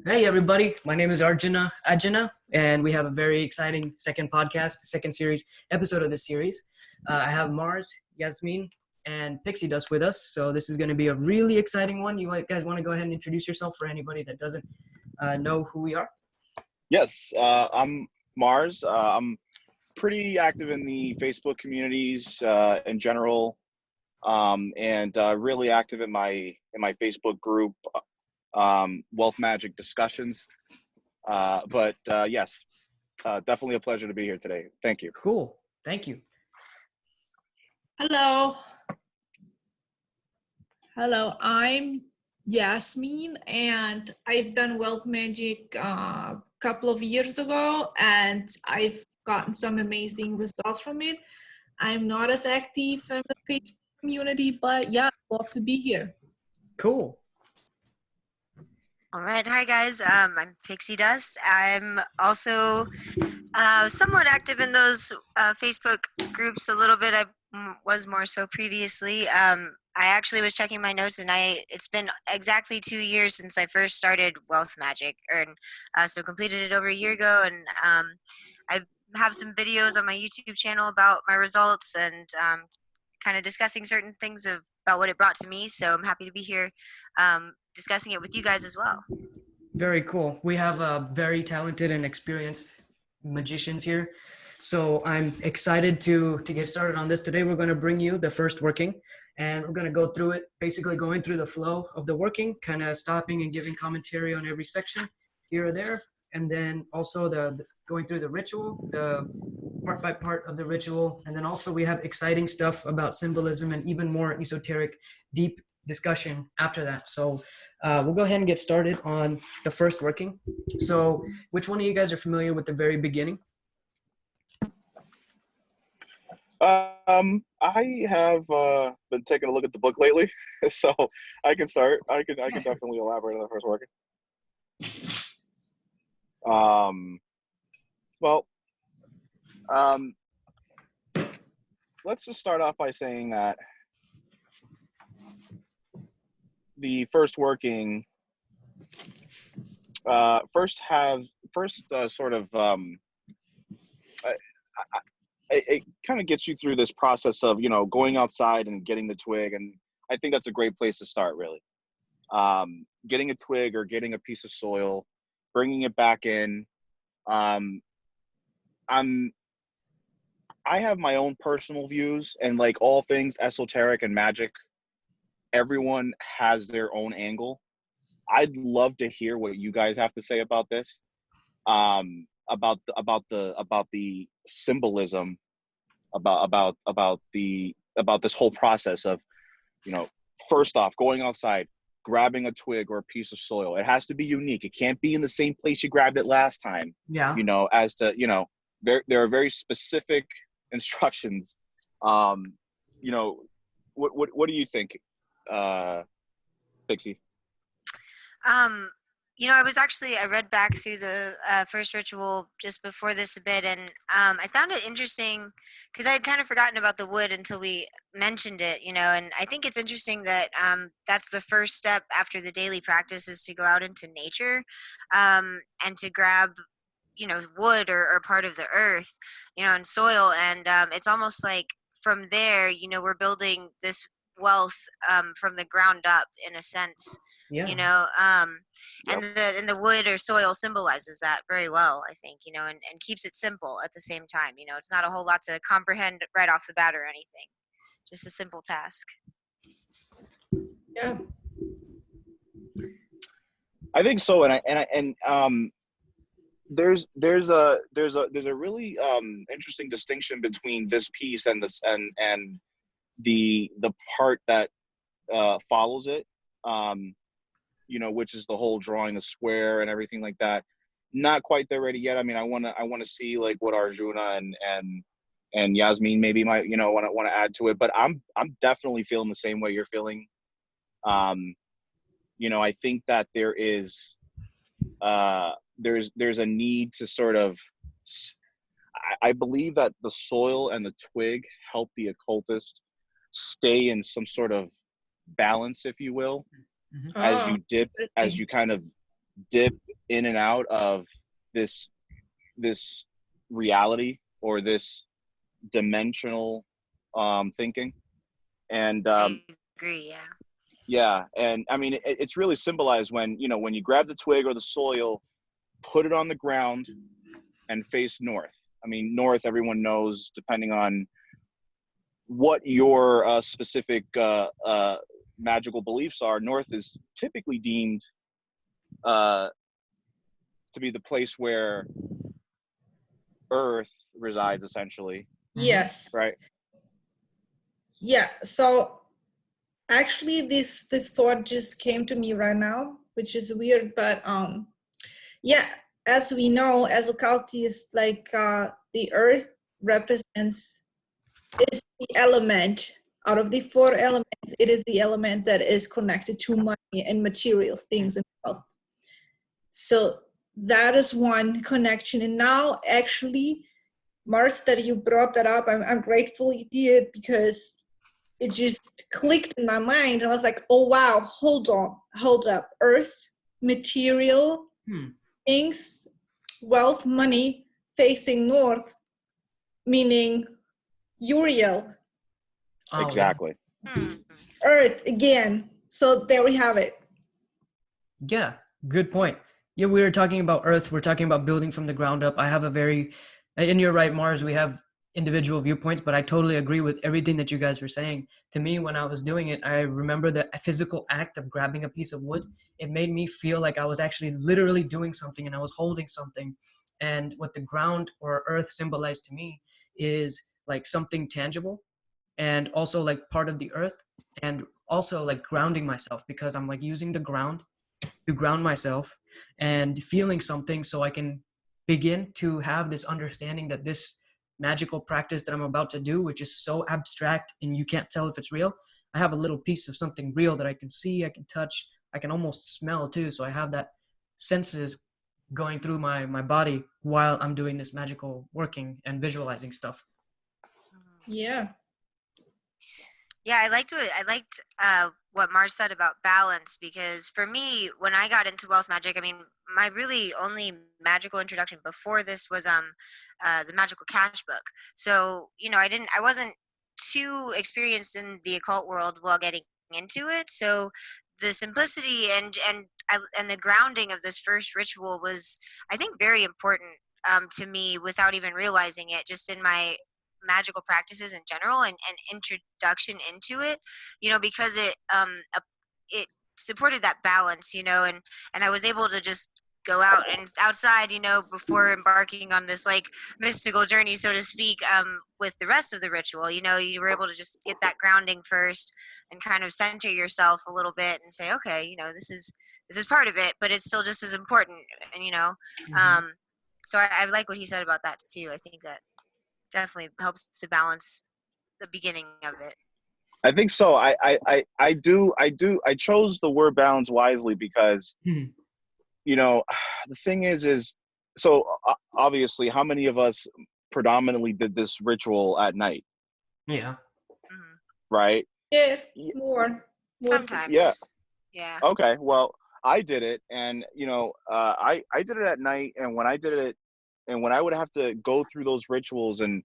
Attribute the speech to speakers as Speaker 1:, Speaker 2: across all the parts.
Speaker 1: Hey everybody, my name is Arjuna, and we have a very exciting second series episode of this series. I have Marz, Yasmine, and Pixie Dust with us, so this is going to be a really exciting one. You guys want to go ahead and introduce yourself for anybody that doesn't know who we are?
Speaker 2: Yes, I'm Marz. I'm pretty active in the Facebook communities in general, and really active in my Facebook group, Wealth Magic discussions. But yes, definitely a pleasure to be here today. Thank you.
Speaker 1: Cool, thank you.
Speaker 3: Hello. Hello, I'm Yasmine and I've done Wealth Magic a couple of years ago and I've gotten some amazing results from it. I'm not as active in the Facebook community, but yeah, I'd love to be here.
Speaker 1: Cool.
Speaker 4: All right, hi guys. I'm Pixie Dust. I'm also somewhat active in those Facebook groups a little bit. I was more so previously. I actually was checking my notes, and it's been exactly 2 years since I first started Wealth Magic, so completed it over a year ago, and I have some videos on my YouTube channel about my results and kind of discussing certain things about what it brought to me. So I'm happy to be here discussing it with you guys as well.
Speaker 1: Very cool. We have very talented and experienced magicians here. So I'm excited to get started on this. Today we're going to bring you the first working, and we're going to go through it, basically going through the flow of the working, kind of stopping and giving commentary on every section here or there. And then also the going through the ritual, the part by part of the ritual. And then also we have exciting stuff about symbolism and even more esoteric, deep discussion after that. So we'll go ahead and get started on the first working. So which one of you guys are familiar with the very beginning?
Speaker 2: I have been taking a look at the book lately, so I can start. I can definitely elaborate on the first working. Well, let's just start off by saying that the first working it kind of gets you through this process of, going outside and getting the twig, and I think that's a great place to start, really. Getting a twig or getting a piece of soil, bringing it back in. I have my own personal views, and like all things esoteric and magic, everyone has their own angle. I'd love to hear what you guys have to say about this, about the symbolism, about this whole process of, first off, going outside, grabbing a twig or a piece of soil. It has to be unique. It can't be in the same place you grabbed it last time.
Speaker 1: Yeah.
Speaker 2: As to, there are very specific instructions. What do you think, Pixie?
Speaker 4: I read back through the first ritual just before this a bit, and I found it interesting because I had kind of forgotten about the wood until we mentioned it, and I think it's interesting that that's the first step after the daily practice is to go out into nature and to grab, wood or part of the earth, and soil, and it's almost like from there, we're building this wealth from the ground up in a sense.
Speaker 1: Yeah.
Speaker 4: And the wood or soil symbolizes that very well, I think, and keeps it simple at the same time. It's not a whole lot to comprehend right off the bat or anything, just a simple task.
Speaker 1: Yeah,
Speaker 2: I think so, there's a really interesting distinction between this piece and this and the part that follows it, which is the whole drawing the square and everything like that. Not quite there ready yet. I mean, I want to see like what Arjuna and Yasmine maybe might want to add to it, but I'm definitely feeling the same way you're feeling. I think that there is there's a need to sort of, I believe that the soil and the twig help the occultist stay in some sort of balance, if you will, as you kind of dip in and out of this reality or this dimensional thinking. And
Speaker 4: I agree. Yeah.
Speaker 2: yeah, and I mean it's really symbolized when when you grab the twig or the soil, put it on the ground, and face north. I mean, north, everyone knows, depending on what your specific magical beliefs are, north is typically deemed to be the place where earth resides, essentially,
Speaker 3: Yes.
Speaker 2: right?
Speaker 3: Yeah. So actually, this thought just came to me right now, which is weird, but yeah, as we know, as occultists, like the earth represents, is the element out of the four elements. It is the element that is connected to money and material things and wealth. So that is one connection. And now, actually, Marz, that you brought that up, I'm grateful you did, because it just clicked in my mind. I was like, oh wow, hold up. Earth, material, things, wealth, money, facing north, meaning Uriel.
Speaker 1: Oh,
Speaker 2: Exactly.
Speaker 4: Hmm.
Speaker 3: Earth again. So there we have it.
Speaker 1: yeah, good point. Yeah, we were talking about Earth. We're talking about building from the ground up. I have a very, and you're right, Marz. We have individual viewpoints, but I totally agree with everything that you guys were saying. To me, when I was doing it, I remember the physical act of grabbing a piece of wood. It made me feel like I was actually literally doing something and I was holding something. And what the ground or Earth symbolized to me is like something tangible and also like part of the earth, and also like grounding myself, because I'm like using the ground to ground myself and feeling something, so I can begin to have this understanding that this magical practice that I'm about to do, which is so abstract and you can't tell if it's real, I have a little piece of something real that I can see, I can touch, I can almost smell too. So I have that senses going through my body while I'm doing this magical working and visualizing stuff.
Speaker 3: Yeah.
Speaker 4: Yeah, I liked what Marz said about balance, because for me, when I got into wealth magic, I mean, my really only magical introduction before this was the magical cash book. So I wasn't too experienced in the occult world while getting into it. So the simplicity and the grounding of this first ritual was, I think, very important to me without even realizing it, just in my magical practices in general, and introduction into it, because it supported that balance, and I was able to just go out and outside, before embarking on this like mystical journey, so to speak, with the rest of the ritual. You were able to just get that grounding first and kind of center yourself a little bit and say, okay, this is part of it, but it's still just as important. And so I like what he said about that too. I think that definitely helps to balance the beginning of it.
Speaker 2: I think so. I chose the word balance wisely because the thing is so obviously, how many of us predominantly did this ritual at night?
Speaker 1: Yeah.
Speaker 4: Hmm.
Speaker 2: Right?
Speaker 3: Yeah, more.
Speaker 2: Yeah.
Speaker 4: Sometimes. Yeah.
Speaker 2: Okay. Well, I did it, and I did it at night, and when I did it, and when I would have to go through those rituals, and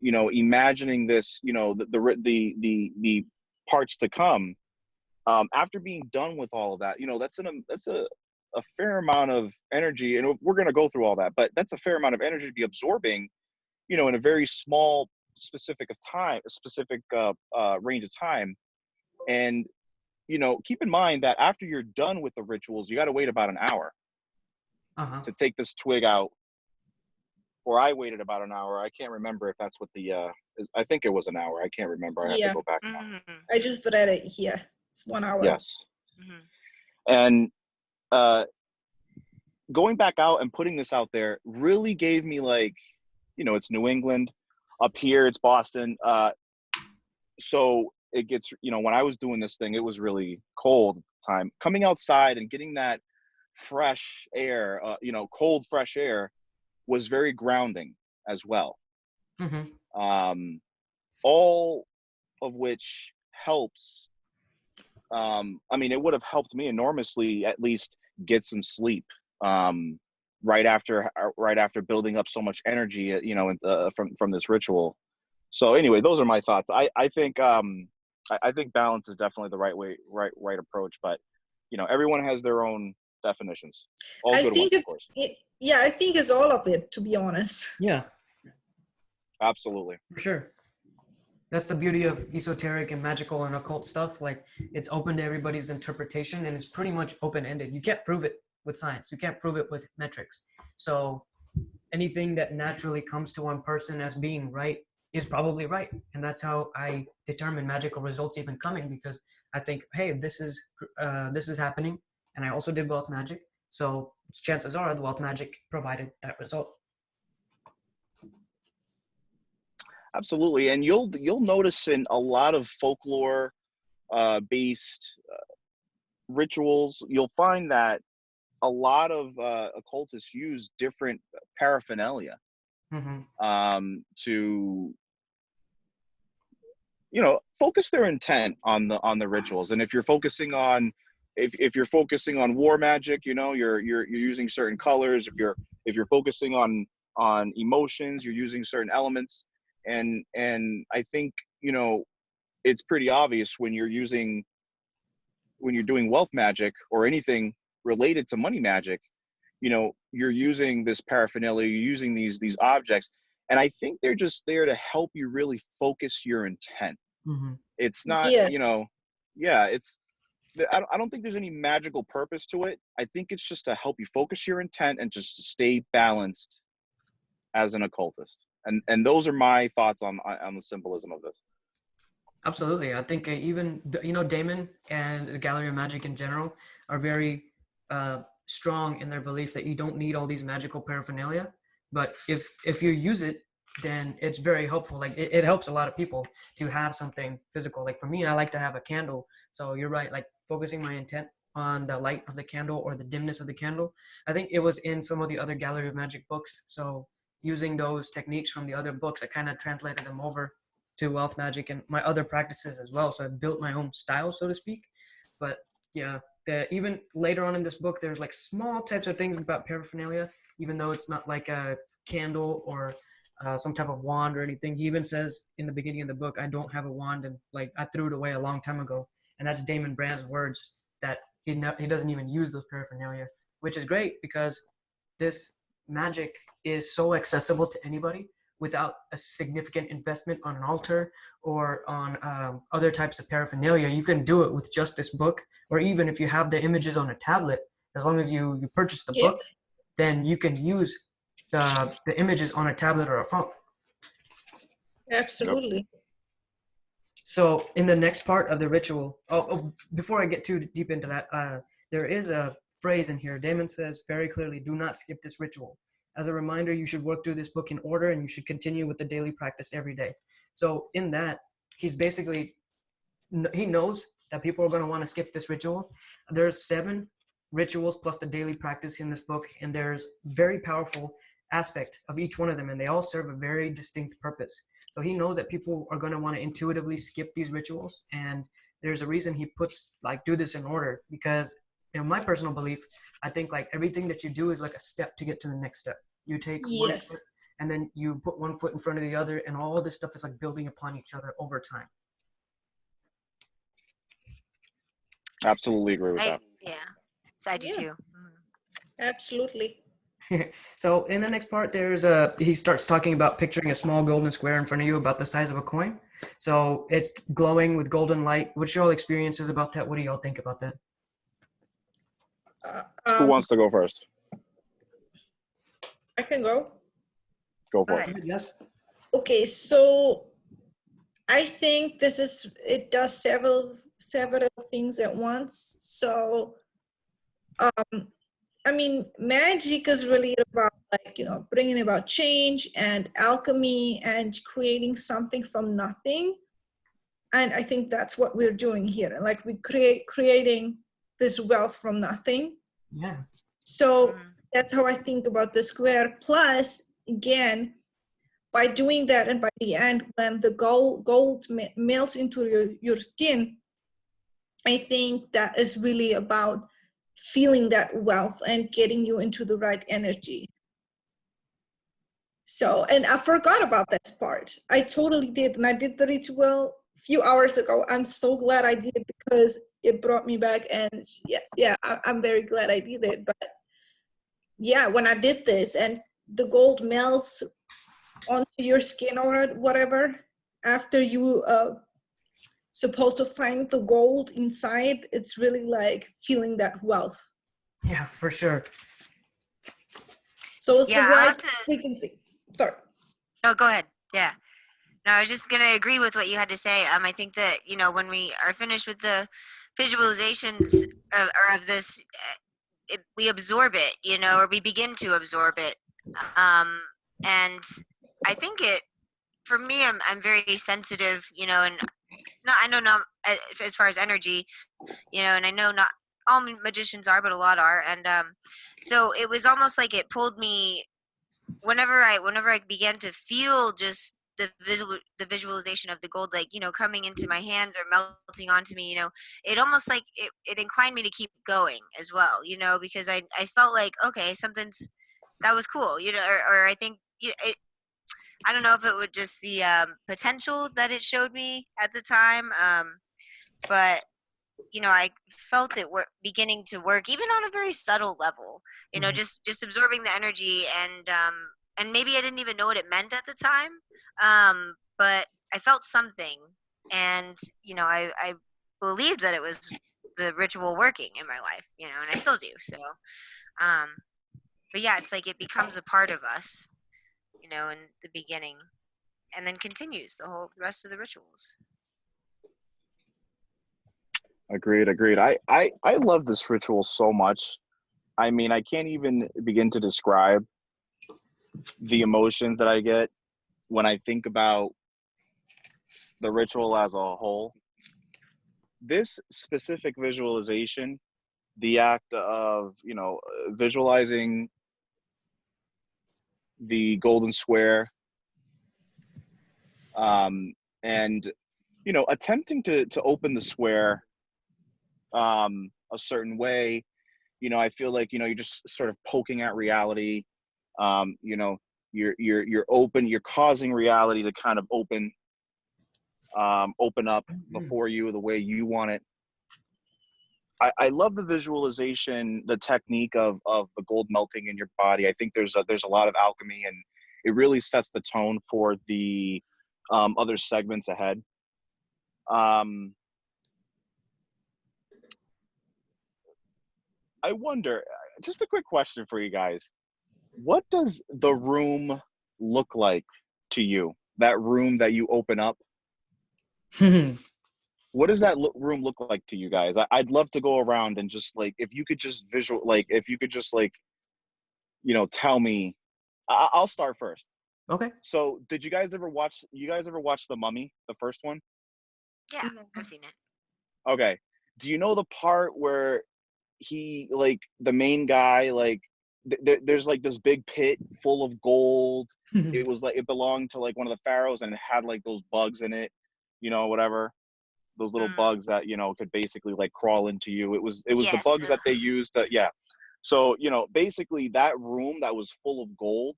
Speaker 2: imagining this, the parts to come, after being done with all of that, that's a fair amount of energy, and we're going to go through all that, but that's a fair amount of energy to be absorbing, in a very small specific range of time. And keep in mind that after you're done with the rituals, you got to wait about an hour
Speaker 1: Uh-huh.
Speaker 2: to take this twig out. Or I waited about an hour. I can't remember if that's what I think it was an hour. I can't remember. I have to go back now.
Speaker 4: Mm-hmm.
Speaker 3: I just read it here. It's 1 hour.
Speaker 2: Yes.
Speaker 4: Mm-hmm.
Speaker 2: And going back out and putting this out there really gave me, like, it's New England. Up here, it's Boston. So it gets, when I was doing this thing, it was really cold time. Coming outside and getting that fresh air, cold, fresh air, was very grounding as well.
Speaker 1: Mm-hmm.
Speaker 2: All of which helps. I mean, it would have helped me enormously, at least get some sleep right after building up so much energy, from this ritual. So anyway, those are my thoughts. I think balance is definitely the right approach, but everyone has their own definitions. All
Speaker 3: I
Speaker 2: good
Speaker 3: think
Speaker 2: ones, of course.
Speaker 3: yeah, I think it's all of it, to be honest.
Speaker 1: Yeah,
Speaker 2: Absolutely.
Speaker 1: for sure. That's the beauty of esoteric and magical and occult stuff. Like, it's open to everybody's interpretation, and it's pretty much open-ended. You can't prove it with science. You can't prove it with metrics. So anything that naturally comes to one person as being right is probably right. And that's how I determine magical results even coming, because I think, hey, this is happening. And I also did wealth magic. So chances are the wealth magic provided that result.
Speaker 2: Absolutely. And you'll notice in a lot of folklore based rituals, you'll find that a lot of occultists use different paraphernalia to focus their intent on the rituals. And if you're focusing on if you're focusing on war magic, you're using certain colors. If you're focusing on emotions, you're using certain elements. And I think it's pretty obvious when you're doing wealth magic or anything related to money magic, you're using this paraphernalia, you're using these objects, and I think they're just there to help you really focus your intent. It's not,
Speaker 3: Yes.
Speaker 2: I don't think there's any magical purpose to it. I think it's just to help you focus your intent and just to stay balanced as an occultist. And those are my thoughts on the symbolism of this.
Speaker 1: Absolutely. I think even, Damon and the Gallery of Magic in general are very strong in their belief that you don't need all these magical paraphernalia. But if you use it, then it's very helpful. Like, it helps a lot of people to have something physical. Like, for me, I like to have a candle. So you're right, like focusing my intent on the light of the candle or the dimness of the candle. I think it was in some of the other Gallery of Magic books. So using those techniques from the other books, I kind of translated them over to wealth magic and my other practices as well. So I built my own style, so to speak. But yeah, even later on in this book, there's like small types of things about paraphernalia, even though it's not like a candle or some type of wand or anything. He even says in the beginning of the book, I don't have a wand, and like I threw it away a long time ago. And that's Damon Brand's words, that he doesn't even use those paraphernalia, which is great because this magic is so accessible to anybody without a significant investment on an altar or on other types of paraphernalia. You can do it with just this book, or even if you have the images on a tablet, as long as you purchase the book, then you can use the images on a tablet or a phone.
Speaker 3: Absolutely.
Speaker 1: So in the next part of the ritual, before I get too deep into that, there is a phrase in here. Damon says very clearly, do not skip this ritual. As a reminder, you should work through this book in order, and you should continue with the daily practice every day. So in that, he knows that people are going to want to skip this ritual. There's 7 rituals plus the daily practice in this book, and there's very powerful aspect of each one of them, and they all serve a very distinct purpose. So he knows that people are going to want to intuitively skip these rituals, and there's a reason he puts like do this in order, because in my personal belief, I think like everything that you do is like a step to get to the next step. You take one step and then you put one foot in front of the other, and all this stuff is like building upon each other over time.
Speaker 2: Absolutely agree with that.
Speaker 4: Yeah, so I do too.
Speaker 3: Absolutely.
Speaker 1: So in the next part, he starts talking about picturing a small golden square in front of you about the size of a coin. So it's glowing with golden light. What's your experiences about that? What do y'all think about that?
Speaker 2: Who wants to go first?
Speaker 3: I can go.
Speaker 2: Go for it.
Speaker 1: Yes.
Speaker 3: Okay, so I think it does several things at once. So, I mean, magic is really about bringing about change and alchemy and creating something from nothing. And I think that's what we're doing here. Like we creating this wealth from nothing.
Speaker 1: Yeah.
Speaker 3: So that's how I think about the square. Plus, again, by doing that, and by the end, when the gold melts into your skin, I think that is really about feeling that wealth and getting you into the right energy. So, and I forgot about this part. I totally did. And I did the ritual a few hours ago. I'm so glad I did because it brought me back. And I'm very glad I did it. But yeah, when I did this and the gold melts onto your skin or whatever, after you supposed to find the gold inside, it's really like feeling that wealth.
Speaker 1: Yeah, for sure.
Speaker 3: So it's
Speaker 4: Yeah,
Speaker 3: the
Speaker 4: I'll
Speaker 3: right
Speaker 4: have to.
Speaker 3: frequency. Sorry.
Speaker 4: No, go ahead. Yeah. No, I was just gonna agree with what you had to say. I think that when we are finished with the visualizations of this, we absorb it, or we begin to absorb it. And I think for me, I'm very sensitive, and I know not as far as energy, and I know not all magicians are, but a lot are, and so it was almost like it pulled me whenever I began to feel just the visualization of the gold, like coming into my hands or melting onto me, it almost like it inclined me to keep going as well, because I felt like, okay, that was cool, or I think I don't know if it was just the potential that it showed me at the time, but I felt it beginning to work even on a very subtle level, just absorbing the energy, and maybe I didn't even know what it meant at the time, but I felt something, and I believed that it was the ritual working in my life, and I still do. So but yeah, it's like it becomes a part of us, in the beginning, and then continues the whole rest of the rituals.
Speaker 2: Agreed. I love this ritual so much. I mean, I can't even begin to describe the emotions that I get when I think about the ritual as a whole. This specific visualization, the act of, visualizing the golden square, and, attempting to open the square a certain way, I feel like, you're just sort of poking at reality. You're open, you're causing reality to kind of open up before you the way you want it. I love the visualization, the technique of the gold melting in your body. I think there's a lot of alchemy, and it really sets the tone for the other segments ahead. I wonder, just a quick question for you guys. What does the room look like to you? That room that you open up? What does that room look like to you guys? I'd love to go around and just like, if you could just tell me. I'll start first.
Speaker 1: Okay.
Speaker 2: So did you guys ever watch The Mummy, the first one?
Speaker 4: Yeah, I've seen it.
Speaker 2: Okay. Do you know the part where he, like, the main guy, like, there's like this big pit full of gold. It was like, it belonged to like one of the pharaohs, and it had like those bugs in it, whatever. Those little bugs that, could basically like crawl into you. It was
Speaker 4: Yes.
Speaker 2: the bugs that they used to, yeah. So, basically that room that was full of gold,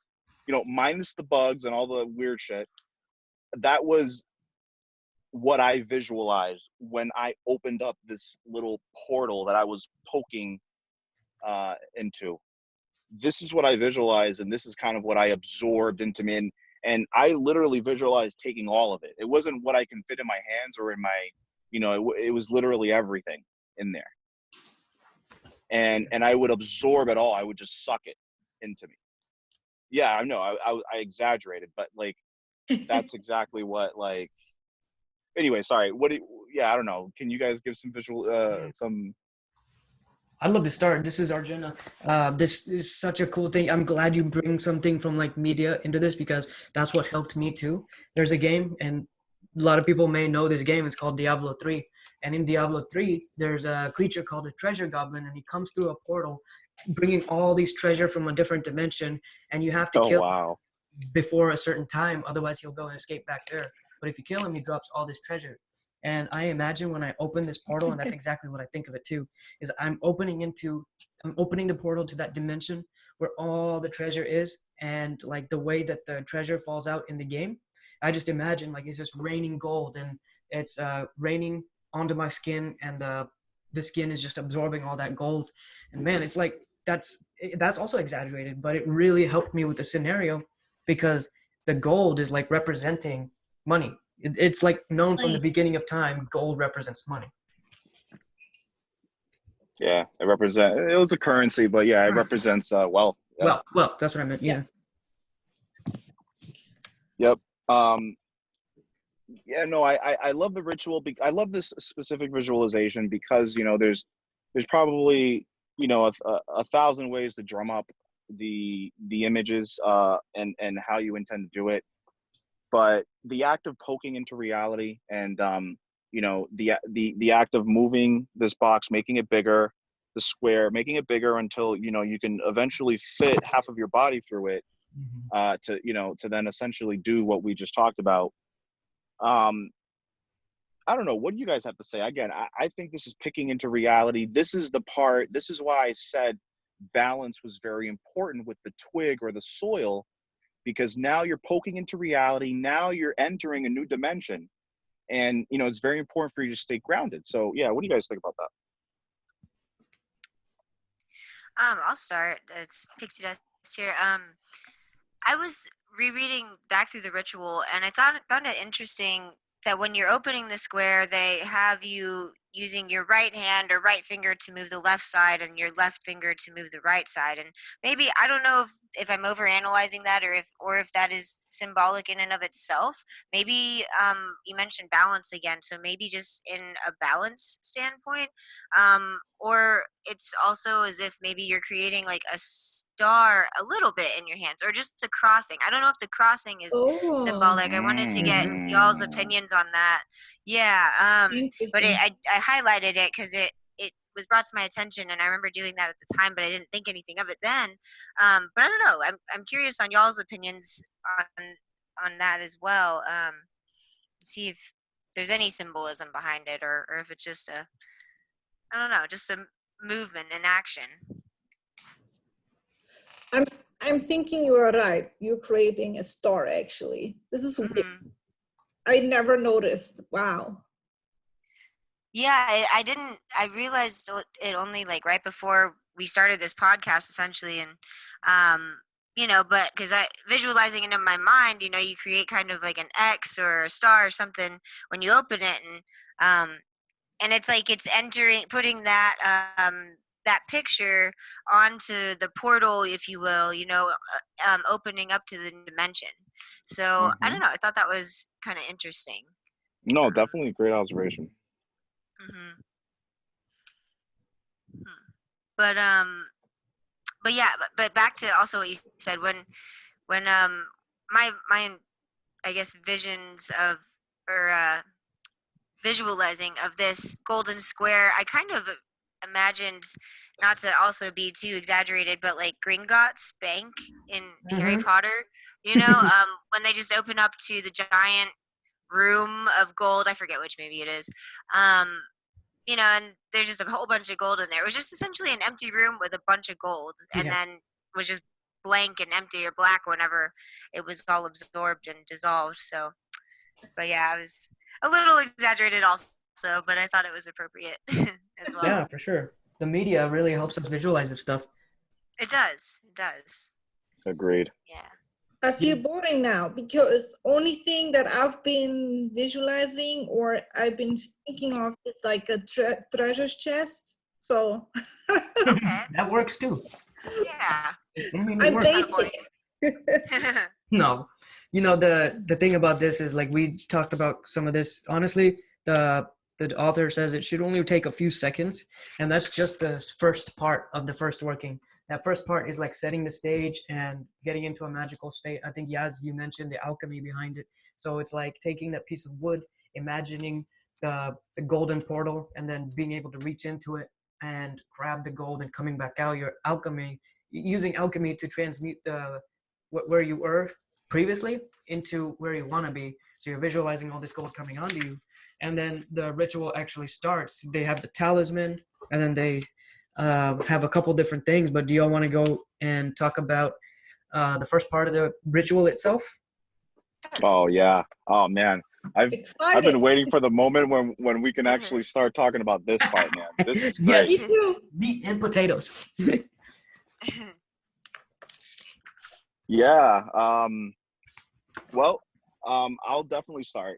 Speaker 2: minus the bugs and all the weird shit, that was what I visualized when I opened up this little portal that I was poking into. This is what I visualized, and this is kind of what I absorbed into me. And I literally visualized taking all of it. It wasn't what I can fit in my hands or in my, it was literally everything in there. And I would absorb it all. I would just suck it into me. Yeah, I know. I exaggerated, but like, that's exactly what, like, anyway, sorry. I don't know. Can you guys give some visual, some?
Speaker 1: I'd love to start. This is Arjuna. This is such a cool thing. I'm glad you bring something from like media into this, because that's what helped me too. There's a game, and a lot of people may know this game. It's called Diablo 3. And in Diablo 3, there's a creature called a treasure goblin, and he comes through a portal, bringing all these treasure from a different dimension, and you have to kill him before a certain time. Otherwise, he'll go and escape back there. But if you kill him, he drops all this treasure. And I imagine when I open this portal, and that's exactly what I think of it too, is I'm opening the portal to that dimension where all the treasure is, and like the way that the treasure falls out in the game, I just imagine like it's just raining gold, and it's raining onto my skin, and the skin is just absorbing all that gold. And man, it's like that's also exaggerated, but it really helped me with the scenario because the gold is like representing money. It's like known from the beginning of time, gold represents money.
Speaker 2: Yeah, it was a currency, but yeah, it represents wealth. Yeah.
Speaker 1: Well, that's what I meant. Yeah.
Speaker 2: Yep. Yeah, no, I love the ritual. I love this specific visualization because, you know, there's probably, you know, a 1,000 ways to drum up the images and how you intend to do it. But the act of poking into reality and, you know, the act of moving this box, making it bigger, the square, making it bigger until, you know, you can eventually fit half of your body through it, to, you know, to then essentially do what we just talked about. I don't know. What do you guys have to say? Again, I think this is picking into reality. This is why I said balance was very important with the twig or the soil, because now you're poking into reality. Now you're entering a new dimension. And, you know, it's very important for you to stay grounded. So yeah, what do you guys think about that?
Speaker 4: I'll start. It's Pixie Dust here. I was rereading back through the ritual, and I found it interesting that when you're opening the square, they have you using your right hand or right finger to move the left side and your left finger to move the right side. And maybe, I don't know if I'm overanalyzing that or if that is symbolic in and of itself. Maybe you mentioned balance again, so maybe just in a balance standpoint, or it's also as if maybe you're creating like a star a little bit in your hands, or just the crossing. I don't know if the crossing is symbolic. I wanted to get y'all's opinions on that. Yeah, but I highlighted it because it was brought to my attention, and I remember doing that at the time, but I didn't think anything of it then. But I don't know. I'm curious on y'all's opinions on that as well. See if there's any symbolism behind it, or if it's just I don't know, just a movement and action.
Speaker 3: I'm thinking you are right. You're creating a star, actually. This is weird. I never noticed. Wow.
Speaker 4: Yeah, I realized it only like right before we started this podcast, essentially. And, you know, but because visualizing it in my mind, you know, you create kind of like an X or a star or something when you open it. And it's like it's putting that, that picture onto the portal, if you will, you know, opening up to the dimension. So I don't know. I thought that was kind of interesting.
Speaker 2: No, definitely a great observation.
Speaker 4: But yeah, but back to also what you said when my I guess visions of or visualizing of this golden square, I kind of imagined, not to also be too exaggerated, but like Gringotts Bank in Harry Potter, you know, when they just open up to the giant room of gold. I forget which movie it is. You know, and there's just a whole bunch of gold in there. It was just essentially an empty room with a bunch of gold, and then was just blank and empty or black whenever it was all absorbed and dissolved. So, but yeah, I was a little exaggerated also, but I thought it was appropriate as well.
Speaker 1: Yeah, for sure. The media really helps us visualize this stuff.
Speaker 4: It does. It does.
Speaker 2: Agreed.
Speaker 4: Yeah.
Speaker 3: I feel boring now because only thing that I've been visualizing or I've been thinking of is like a treasure chest. So
Speaker 1: that works too.
Speaker 4: Yeah.
Speaker 1: I mean,
Speaker 3: I'm basic.
Speaker 1: No, you know, the thing about this is like we talked about some of this. Honestly, the author says it should only take a few seconds, and that's just the first part of the first working. That first part is like setting the stage and getting into a magical state. I think, Yaz, you mentioned the alchemy behind it. So it's like taking that piece of wood, imagining the golden portal, and then being able to reach into it and grab the gold and coming back out. Your alchemy, using alchemy to transmute where you were previously into where you want to be. So you're visualizing all this gold coming onto you. and then the ritual actually starts. They have the talisman, and then they have a couple different things. But do y'all want to go and talk about the first part of the ritual itself?
Speaker 2: Oh yeah. Oh man. I've
Speaker 3: Excited.
Speaker 2: been waiting for the moment when we can actually start talking about this part, man. This is great.
Speaker 1: Yes.
Speaker 3: Me too.
Speaker 1: Meat and potatoes.
Speaker 2: Yeah. Well, I'll definitely start.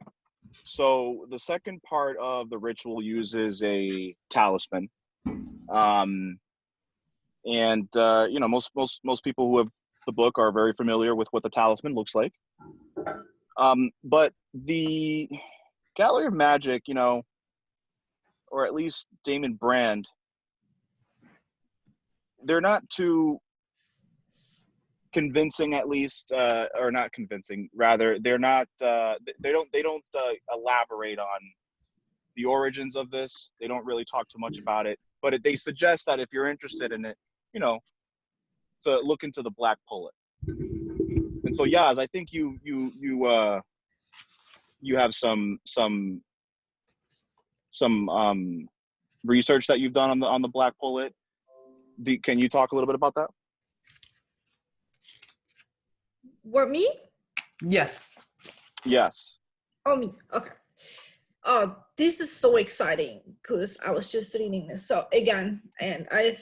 Speaker 2: So the second part of the ritual uses a talisman. And you know, most people who have the book are very familiar with what the talisman looks like. But the Gallery of Magic, you know, or at least Damon Brand, they're not too convincing, at least, or not convincing. Rather, they're not. They don't elaborate on the origins of this. They don't really talk too much about it. But they suggest that if you're interested in it, you know, to look into the Black Pullet. And so, Yaz, I think you have some research that you've done on the Black Pullet. Can you talk a little bit about that?
Speaker 3: What, me?
Speaker 1: Yeah.
Speaker 2: Yes.
Speaker 3: Oh, me. Okay. This is so exciting because I was just reading this. So again, and I've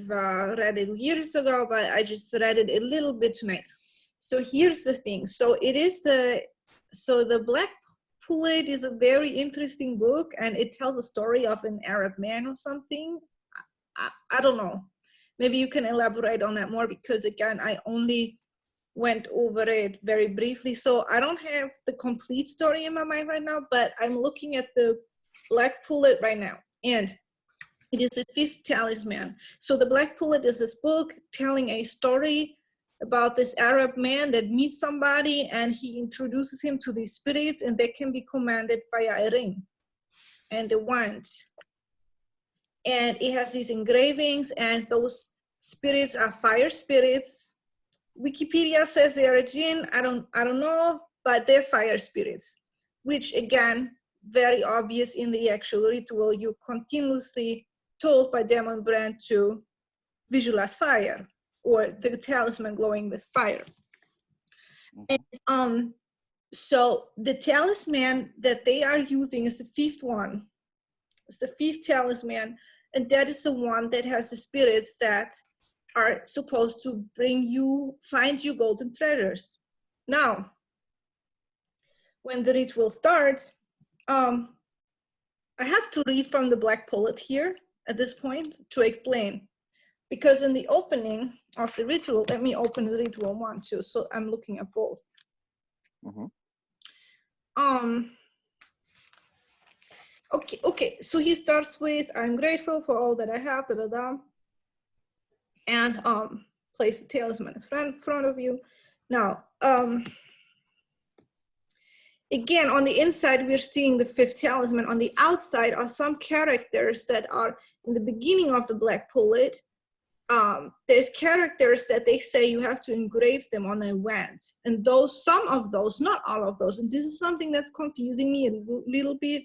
Speaker 3: read it years ago, but I just read it a little bit tonight. So here's the thing. So the Black Pullet is a very interesting book, and it tells the story of an Arab man or something. I don't know. Maybe you can elaborate on that more, because again, I only went over it very briefly. So I don't have the complete story in my mind right now, but I'm looking at the Black Pullet right now. And it is the fifth talisman. So the Black Pullet is this book telling a story about this Arab man that meets somebody, and he introduces him to these spirits, and they can be commanded via a ring and a wand. And it has these engravings, and those spirits are fire spirits. Wikipedia says they are a jinn. I don't know, but they're fire spirits, which again, very obvious in the actual ritual. You're continuously told by Damon Brand to visualize fire, or the talisman glowing with fire. And, so the talisman that they are using is the fifth one. It's the fifth talisman, and that is the one that has the spirits that are supposed to find you golden treasures. Now, when the ritual starts, I have to read from the Black Pullet here at this point to explain, because in the opening of the ritual, let me open the ritual one too, so I'm looking at both. Okay, so he starts with, I'm grateful for all that I have, and place the talisman in front of you. Now, again, on the inside, we're seeing the fifth talisman. On the outside are some characters that are in the beginning of the Black Pullet. There's characters that they say you have to engrave them on a wand. And some of those, not all of those, and this is something that's confusing me a little bit.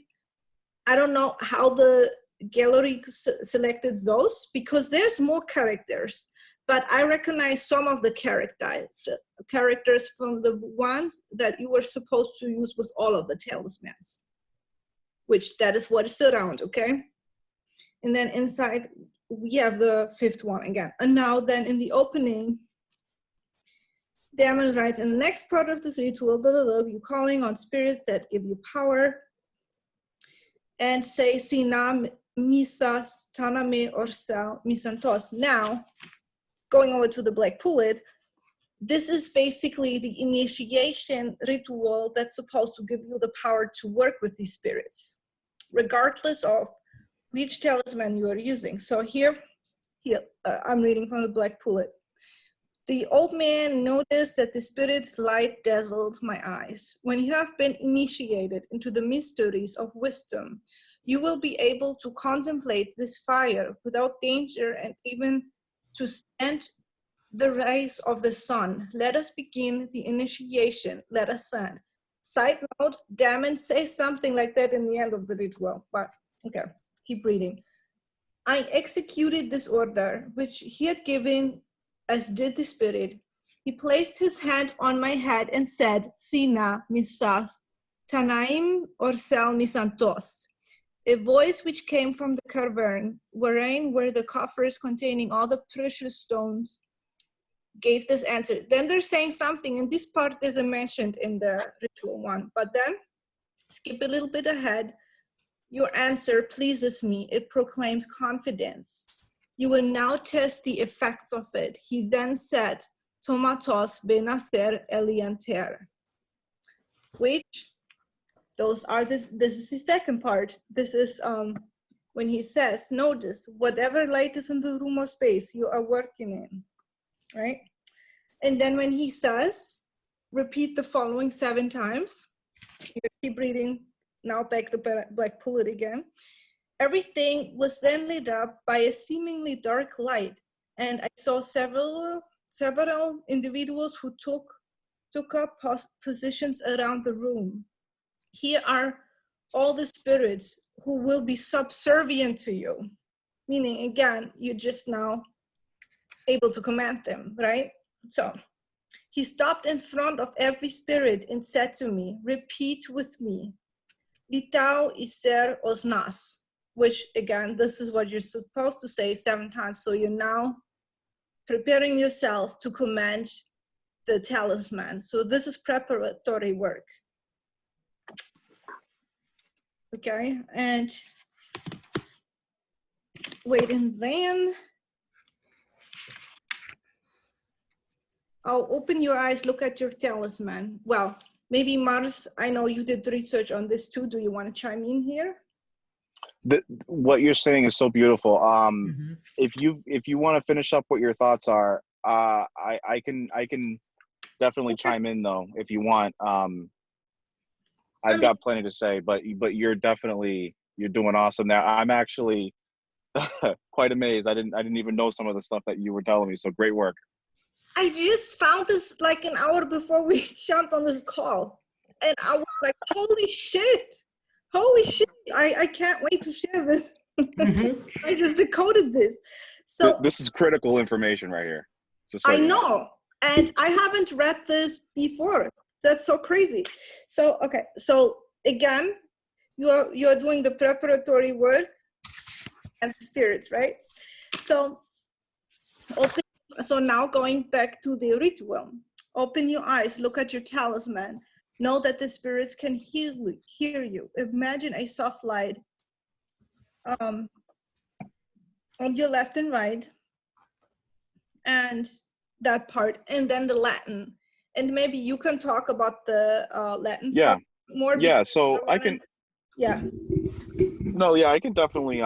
Speaker 3: I don't know how the gallery selected those, because there's more characters, but I recognize some of the characters from the ones that you were supposed to use with all of the talismans, which that is what is around, okay? And then inside, we have the fifth one again. And now then in the opening, Damon writes, in the next part of this ritual, you're calling on spirits that give you power, and say, Sina misas taname orsal misantos. Now, going over to the Black Pullet, this is basically the initiation ritual that's supposed to give you the power to work with these spirits, regardless of which talisman you are using. So here I'm reading from the Black Pullet. The old man noticed that the spirit's light dazzled my eyes. When you have been initiated into the mysteries of wisdom, you will be able to contemplate this fire without danger, and even to stand the rays of the sun. Let us begin the initiation. Let us send. Side note, Damon says something like that in the end of the ritual, but okay, keep reading. I executed this order, which he had given, as did the spirit. He placed his hand on my head and said, Sina misas, tanaim orsel misantos. A voice which came from the cavern, wherein were the coffers containing all the precious stones, gave this answer. Then they're saying something, and this part isn't mentioned in the ritual one, but then skip a little bit ahead. Your answer pleases me. It proclaims confidence. You will now test the effects of it. He then said, Tomatos benacer elianter, which those are this is the second part. This is when he says, notice whatever light is in the room or space you are working in, right? And then when he says, repeat the following 7 times, you keep reading, now back to black pullet again. Everything was then lit up by a seemingly dark light, and I saw several individuals who took up positions around the room. Here are all the spirits who will be subservient to you. Meaning, again, you're just now able to command them, right? So he stopped in front of every spirit and said to me, repeat with me, Litau iser osnas, which again, this is what you're supposed to say 7 times. So you're now preparing yourself to command the talisman. So this is preparatory work. Okay, and wait, and then I'll open your eyes, look at your talisman. Well, maybe Marz, I know you did research on this too. Do you want to chime in here?
Speaker 2: What you're saying is so beautiful. If you want to finish up what your thoughts are, I can definitely chime in though if you want. I've got plenty to say, but you're doing awesome there. I'm actually quite amazed. I didn't even know some of the stuff that you were telling me. So great work.
Speaker 3: I just found this like an hour before we jumped on this call, and I was like, holy shit. I can't wait to share this. I just decoded this. So
Speaker 2: this is critical information right here.
Speaker 3: I know, and I haven't read this before. That's so crazy. So okay, so again, you're doing the preparatory work and the spirits, right? So now going back to the ritual, open your eyes, look at your talisman. Know that the spirits can hear you. Imagine a soft light on your left and right, and that part, and then the Latin. And maybe you can talk about the Latin part more.
Speaker 2: Yeah, so I can.
Speaker 3: Yeah.
Speaker 2: No, yeah, I can definitely.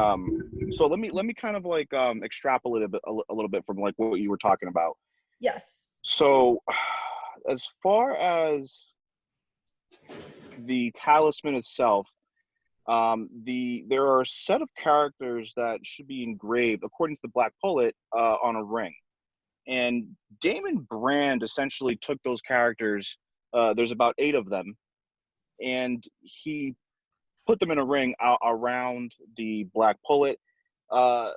Speaker 2: So let me kind of like extrapolate a little bit from like what you were talking about.
Speaker 3: Yes.
Speaker 2: So, as far as the talisman itself, there are a set of characters that should be engraved according to the Black Pullet on a ring. And Damon Brand essentially took those characters, there's about 8 of them, and he put them in a ring around the Black Pullet, the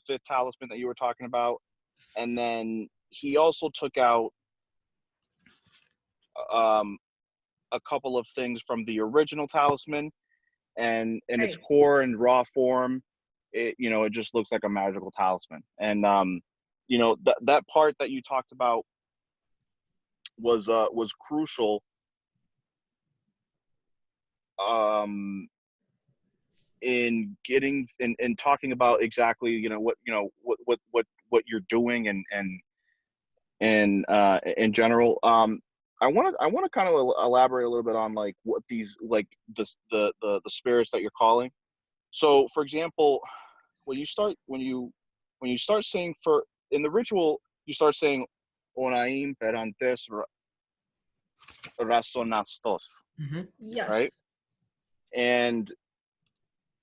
Speaker 2: 5th talisman that you were talking about. And then he also took out a couple of things from the original talisman, and in its core and raw form, it just looks like a magical talisman. And that part that you talked about was crucial in getting and talking about exactly what you're doing and in general. I want to kind of elaborate a little bit on like what these like the spirits that you're calling. So for example, when you start saying in the ritual, you start saying onaim perantes razonastos,
Speaker 3: Yes.
Speaker 2: right? And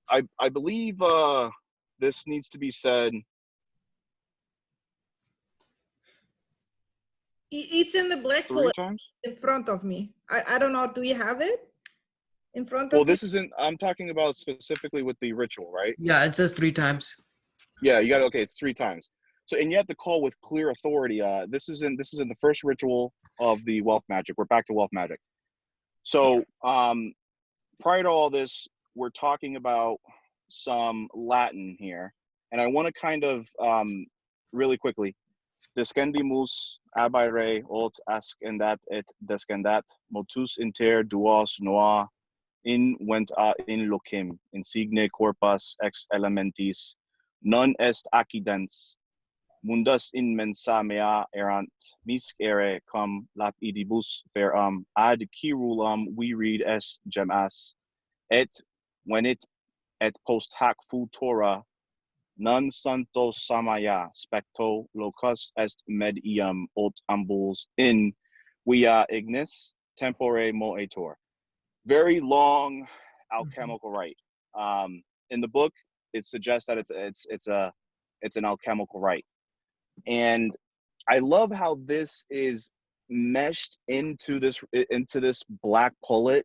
Speaker 2: I believe this needs to be said.
Speaker 3: It's in the black
Speaker 2: 3
Speaker 3: bullet
Speaker 2: times?
Speaker 3: in front of me. I don't know. Do you have it in front of
Speaker 2: Well,
Speaker 3: you?
Speaker 2: this isn't. I'm talking about specifically with the ritual, right?
Speaker 1: Yeah, it says 3 times.
Speaker 2: Yeah, you got okay. It's 3 times. So, and you have to call with clear authority. This is in the first ritual of the wealth magic. We're back to wealth magic. So, prior to all this, we're talking about some Latin here, and I want to kind of really quickly. Descendimus abire ot ascendat et descendat motus inter duos noa in vent a in locem insigne corpus ex elementis non est accidens mundus in mensa mea erant miscere cum lapidibus veram ad cirulam we read est gemas et venit et post hac futura non santo samaya specto locus est med iam ot ambuls in via ignis tempore moetor. Very long alchemical rite. In the book, it suggests that it's an alchemical rite, and I love how this is meshed into this black pullet.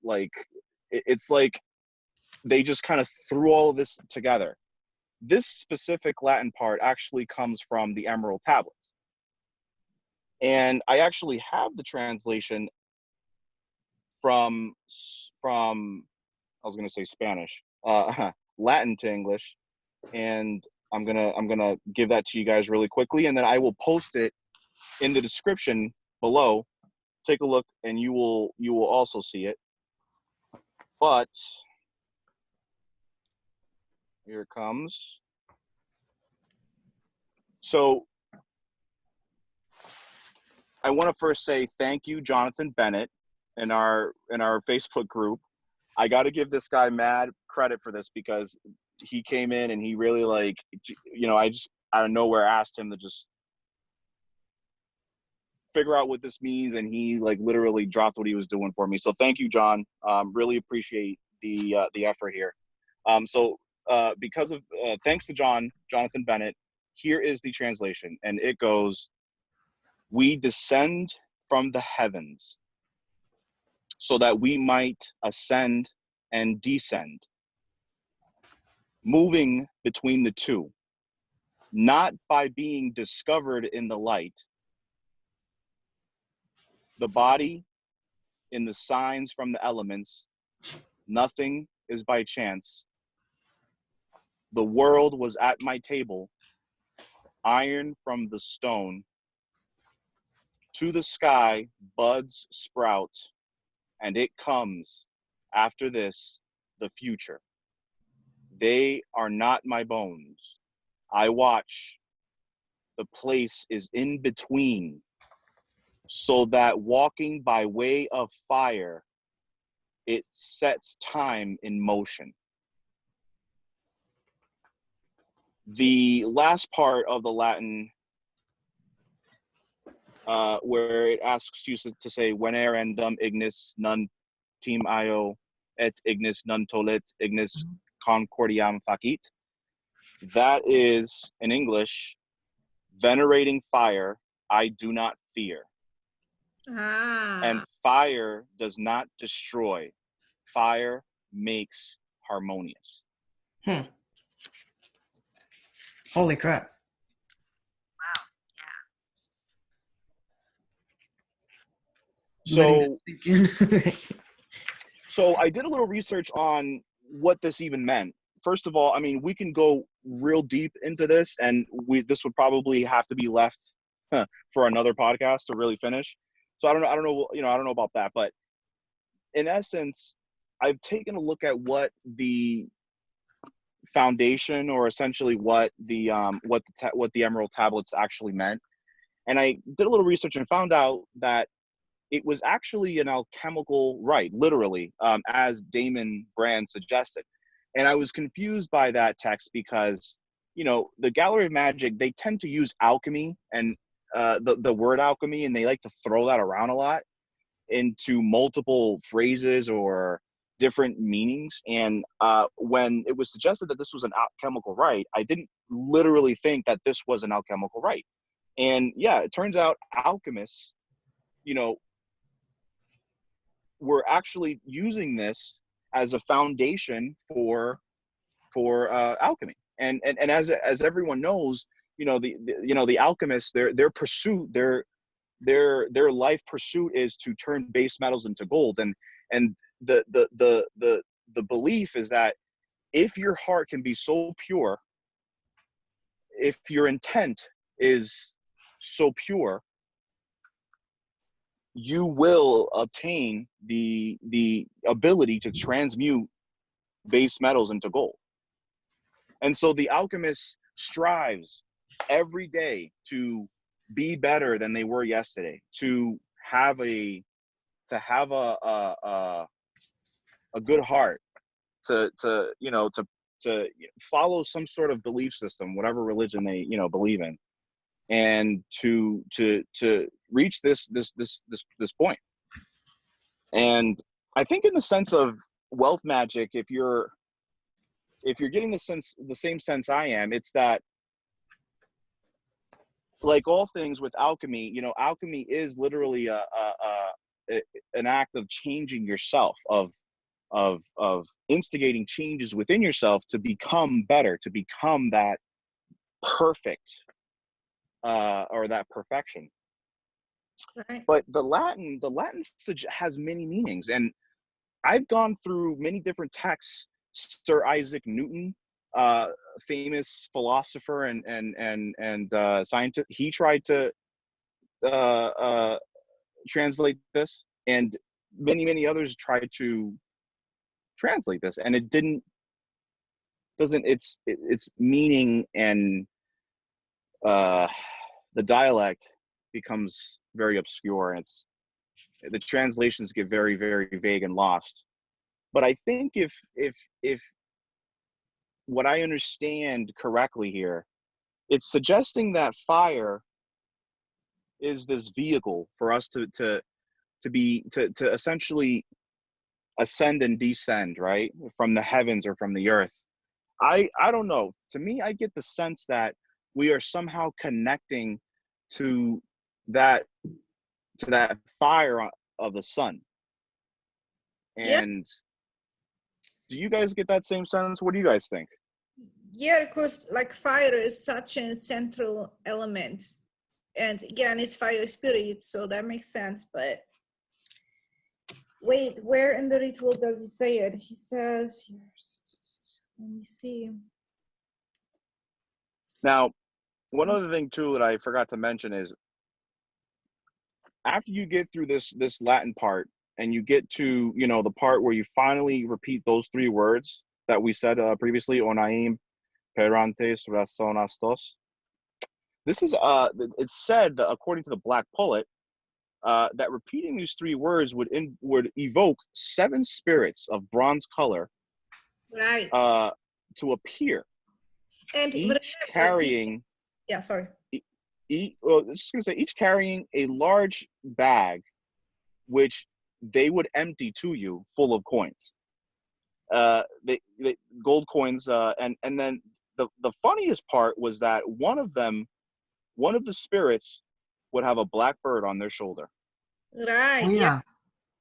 Speaker 2: Like it's like they just kind of threw all of this together. This specific Latin part actually comes from the Emerald Tablets. And I actually have the translation from I was going to say Spanish, Latin to English, and I'm gonna give that to you guys really quickly, and then I will post it in the description below. Take a look, and you will also see it. But here it comes. So I want to first say thank you, Jonathan Bennett, in our Facebook group. I got to give this guy mad credit for this because he came in and he really I just out of nowhere asked him to just figure out what this means, and he literally dropped what he was doing for me. So thank you, John. Really appreciate the effort here. Because of thanks to Jonathan Bennett, here is the translation, and it goes: "We descend from the heavens so that we might ascend and descend, moving between the two, not by being discovered in the light, the body in the signs from the elements, nothing is by chance. The world was at my table, iron from the stone, to the sky buds sprout, and it comes after this, the future. They are not my bones. I watch. The place is in between, so that walking by way of fire, it sets time in motion." The last part of the Latin, where it asks you to say "venerandum ignis non tim io et ignis non tollit ignis concordiam facit," that is in English, "venerating fire, I do not fear." And fire does not destroy. Fire makes harmonious.
Speaker 1: Holy crap.
Speaker 4: Wow. Yeah.
Speaker 2: So I did a little research on what this even meant. First of all, I mean, we can go real deep into this, and this would probably have to be left for another podcast to really finish. So I don't know about that, but in essence, I've taken a look at what the foundation, or essentially what the Emerald Tablets actually meant, and I did a little research and found out that it was actually an alchemical rite, literally, as Damon Brand suggested. And I was confused by that text because, the Gallery of Magic, they tend to use alchemy and the word alchemy, and they like to throw that around a lot into multiple phrases or different meanings. And when it was suggested that this was an alchemical rite, I didn't literally think that this was an alchemical rite. And yeah, it turns out alchemists, you know, were actually using this as a foundation for alchemy. And as everyone knows, you know, the alchemists, their pursuit, their life pursuit is to turn base metals into gold. And the belief is that if your heart can be so pure, if your intent is so pure, you will obtain the ability to transmute base metals into gold. And so the alchemist strives every day to be better than they were yesterday, to have a good heart, to follow some sort of belief system, whatever religion they believe in, and to reach this point. And I think in the sense of wealth magic, if you're getting the same sense I am, it's that, like all things with alchemy, you know, alchemy is literally an act of changing yourself, of instigating changes within yourself to become better, to become that perfect or that perfection.
Speaker 3: Right.
Speaker 2: But the Latin has many meanings, and I've gone through many different texts. Sir Isaac Newton, famous philosopher and scientist, he tried to translate this, and many others tried to translate this, and it doesn't its meaning and the dialect becomes very obscure, and the translations get very, very vague and lost. But I think if what I understand correctly here, it's suggesting that fire is this vehicle for us to essentially ascend and descend, right, from the heavens or from the earth. I don't know. To me, I get the sense that we are somehow connecting to that fire of the sun. And do you guys get that same sense? What do you guys think?
Speaker 3: Yeah, because like fire is such a central element, and again, it's fire spirit, so that makes sense. But wait, where in the ritual does he say it? He says, let me see.
Speaker 2: Now, one other thing too that I forgot to mention is, after you get through this Latin part and you get to, you know, the part where you finally repeat those three words that we said previously, onaim perantes rasonastos. This is it's said, according to the Black Pullet, that repeating these three words would evoke 7 spirits of bronze color,
Speaker 3: Right,
Speaker 2: to appear,
Speaker 3: and
Speaker 2: each carrying each carrying a large bag, which they would empty to you full of coins, they gold coins, and then the funniest part was that one of the spirits would have a black bird on their shoulder.
Speaker 3: right.
Speaker 1: Oh, yeah.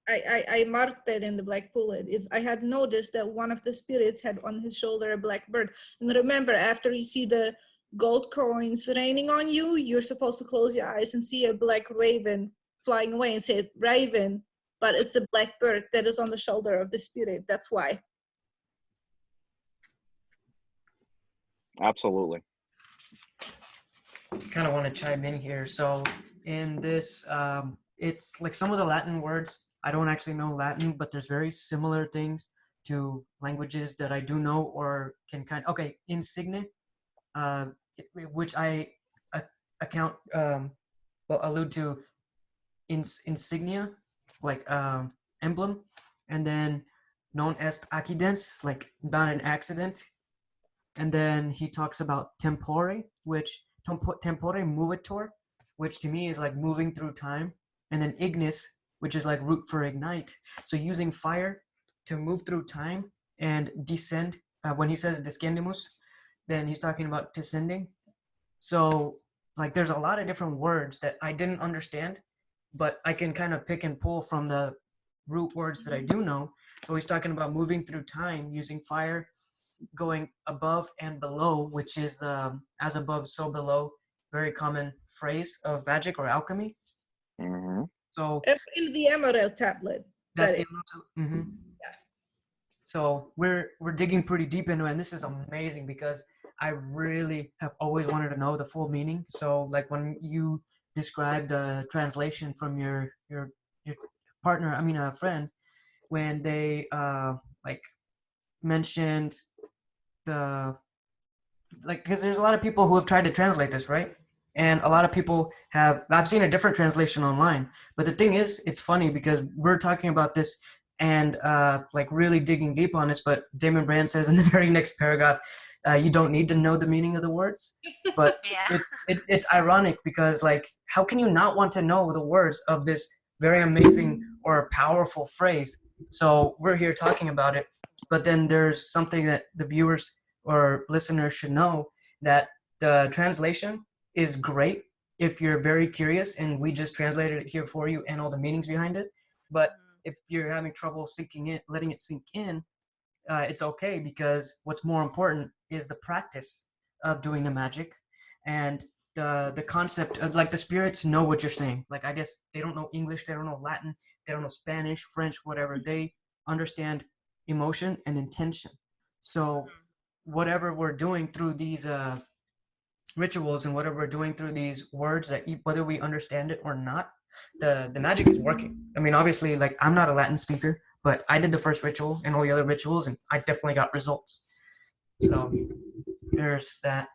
Speaker 3: I marked that in the Black Pullet. I had noticed that one of the spirits had on his shoulder a black bird. And remember, after you see the gold coins raining on you, you're supposed to close your eyes and see a black raven flying away and say raven, but it's a black bird that is on the shoulder of the spirit. That's why.
Speaker 2: Absolutely.
Speaker 1: Kind of want to chime in here. So in this, it's like some of the Latin words, I don't actually know Latin, but there's very similar things to languages that I do know or can insigne, which I allude to insignia, like emblem, and then non est accidens, like not an accident. And then he talks about tempore, which tempore movetur, which to me is like moving through time. And then ignis, which is like root for ignite. So using fire to move through time and descend. When he says descendimus, then he's talking about descending. So like there's a lot of different words that I didn't understand, but I can kind of pick and pull from the root words that I do know. So he's talking about moving through time using fire, going above and below, which is the as above, so below, very common phrase of magic or alchemy.
Speaker 2: Mm-hmm.
Speaker 1: So
Speaker 3: In the emerald tablet.
Speaker 1: that's
Speaker 3: that
Speaker 1: the So we're digging pretty deep into it, and this is amazing because I really have always wanted to know the full meaning. So like when you described the translation from your partner, I mean a friend, when they like mentioned the like, because there's a lot of people who have tried to translate this, right? And a lot of people have, I've seen a different translation online. But the thing is, it's funny because we're talking about this and like really digging deep on this. But Damon Brand says in the very next paragraph, you don't need to know the meaning of the words. But
Speaker 4: Yeah.
Speaker 1: it's ironic because like, how can you not want to know the words of this very amazing or powerful phrase? So we're here talking about it. But then there's something that the viewers or listeners should know, that the translation is great if you're very curious, and we just translated it here for you and all the meanings behind it. But if you're having trouble sinking in, letting it sink in, it's okay, because what's more important is the practice of doing the magic and the concept of like the spirits know what you're saying. Like I guess they don't know English, they don't know Latin, they don't know Spanish, French, whatever. They understand emotion and intention. So whatever we're doing through these rituals and whatever we're doing through these words, that whether we understand it or not, the magic is working. I mean, obviously, like I'm not a Latin speaker, but I did the first ritual and all the other rituals, and I definitely got results. So there's that.